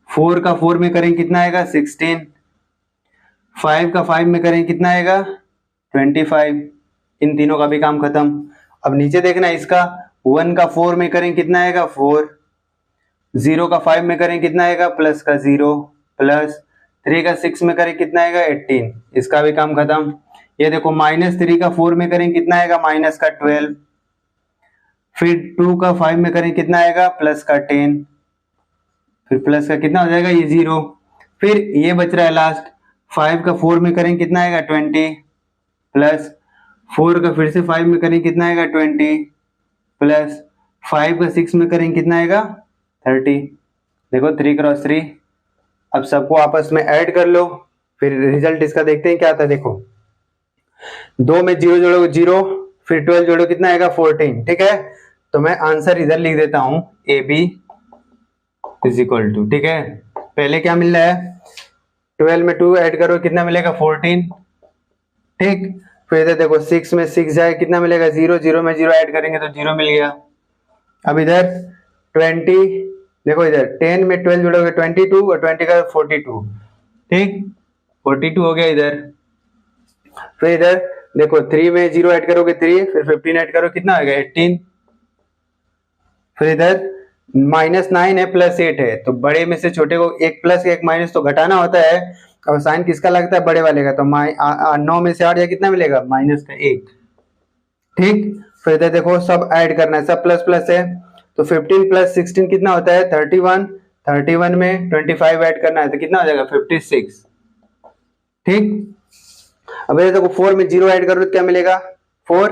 4 का 4 में करेंगे कितना आएगा 16, 5 का 5 में करेंगे कितना आएगा 25, इन तीनों का भी काम खत्म। अब नीचे देखना इसका 1 का 4 में करेंगे कितना आएगा 4, 0 का 5 में करेंगे कितना आएगा प्लस का 0, प्लस 3 का 6 में करेंगे कितना आएगा 18, इसका भी काम खत्म। ये देखो -3 का 4 में करेंगे कितना आएगा माइनस का 12, फिर 2 का 5 में करेंगे कितना आएगा प्लस का 10, फिर प्लस का कितना हो जाएगा ये 0, फिर ये बच रहा है लास्ट 5 का 4 में करेंगे कितना आएगा 20, प्लस 4 का फिर से 5 में करेंगे कितना आएगा 20, प्लस 5 का 6 में करेंगे कितना आएगा 30। देखो 3 क्रॉस 3। अब सबको आपस में ऐड कर लो, फिर रिजल्ट इसका देखते हैं क्या आता है। देखो 2 में 0 जोड़ोगे 0, फिर 12 जोड़ो कितना आएगा 14, ठीक है। तो मैं आंसर इधर लिख देता हूं A B is equal to, ठीक है, पहले क्या मिल रहा है 12 में 2 ऐड करो कितना मिलेगा 14, ठीक। फिर इधर देखो 6 में 6 जाए कितना मिलेगा 0, 0 में 0 ऐड करेंगे तो 0 मिल गया। अब इधर 20, देखो इधर 10 में 12 जोड़ोगे 22 और 20 का 42, ठीक, 42 हो गया इधर। फिर इधर देखो 3 में 0 ऐड करोगे 3, फिर 15 ऐड करो कितना आएगा 18, फिर इधर -9 है प्लस 8 है, तो बड़े में से छोटे को एक प्लस एक माइनस तो घटाना होता है। और साइन किसका लगता है बड़े वाले का, तो 9 में से 8 या कितना मिलेगा माइनस का 1, ठीक। फिर इधर देखो सब ऐड करना है, सब प्लस प्लस है, तो 15 प्लस 16 कितना होता है 31, 31 में 25 ऐड करना है तो कितना हो जाएगा 56, ठीक। अब ये देखो 4 में 0 ऐड करो तो क्या मिलेगा 4,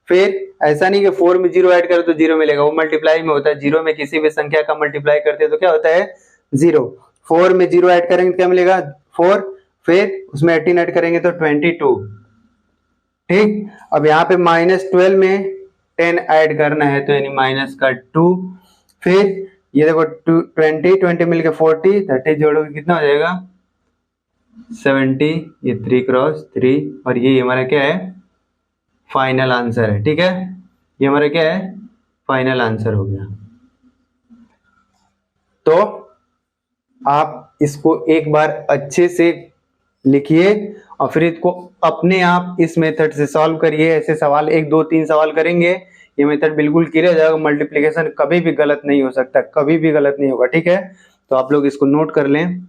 फिर ऐसा नहीं कि 4 में 0 ऐड करो तो 0 मिलेगा, वो मल्टीप्लाई में होता है, 0 में किसी भी संख्या का मल्टीप्लाई करते हैं तो क्या होता है 0। 4 में 0 ऐड करेंगे तो क्या मिलेगा 4, फिर उसमें 18 ऐड करेंगे तो 22, ठीक। अब यहाँ पे -12 में 10 ऐड करना है तो यानी माइनस का 2, फिर ये देखो 20 मिलके 40, 30 जोड़ोगे कितना हो जाएगा 70, ये 3 क्रॉस 3, और ये हमारा क्या है फाइनल आंसर है, ठीक है, ये हमारा क्या है फाइनल आंसर हो गया। तो आप इसको एक बार अच्छे से लिखिए और फिर इसको अपने आप इस मेथड से सॉल्व करिए। ऐसे सवाल 1 2 3 सवाल करेंगे, ये मेथड बिल्कुल क्लियर हो जाएगा। मल्टीप्लिकेशन कभी भी गलत नहीं हो सकता, कभी भी गलत नहीं होगा, ठीक है। तो आप लोग इसको नोट कर लें।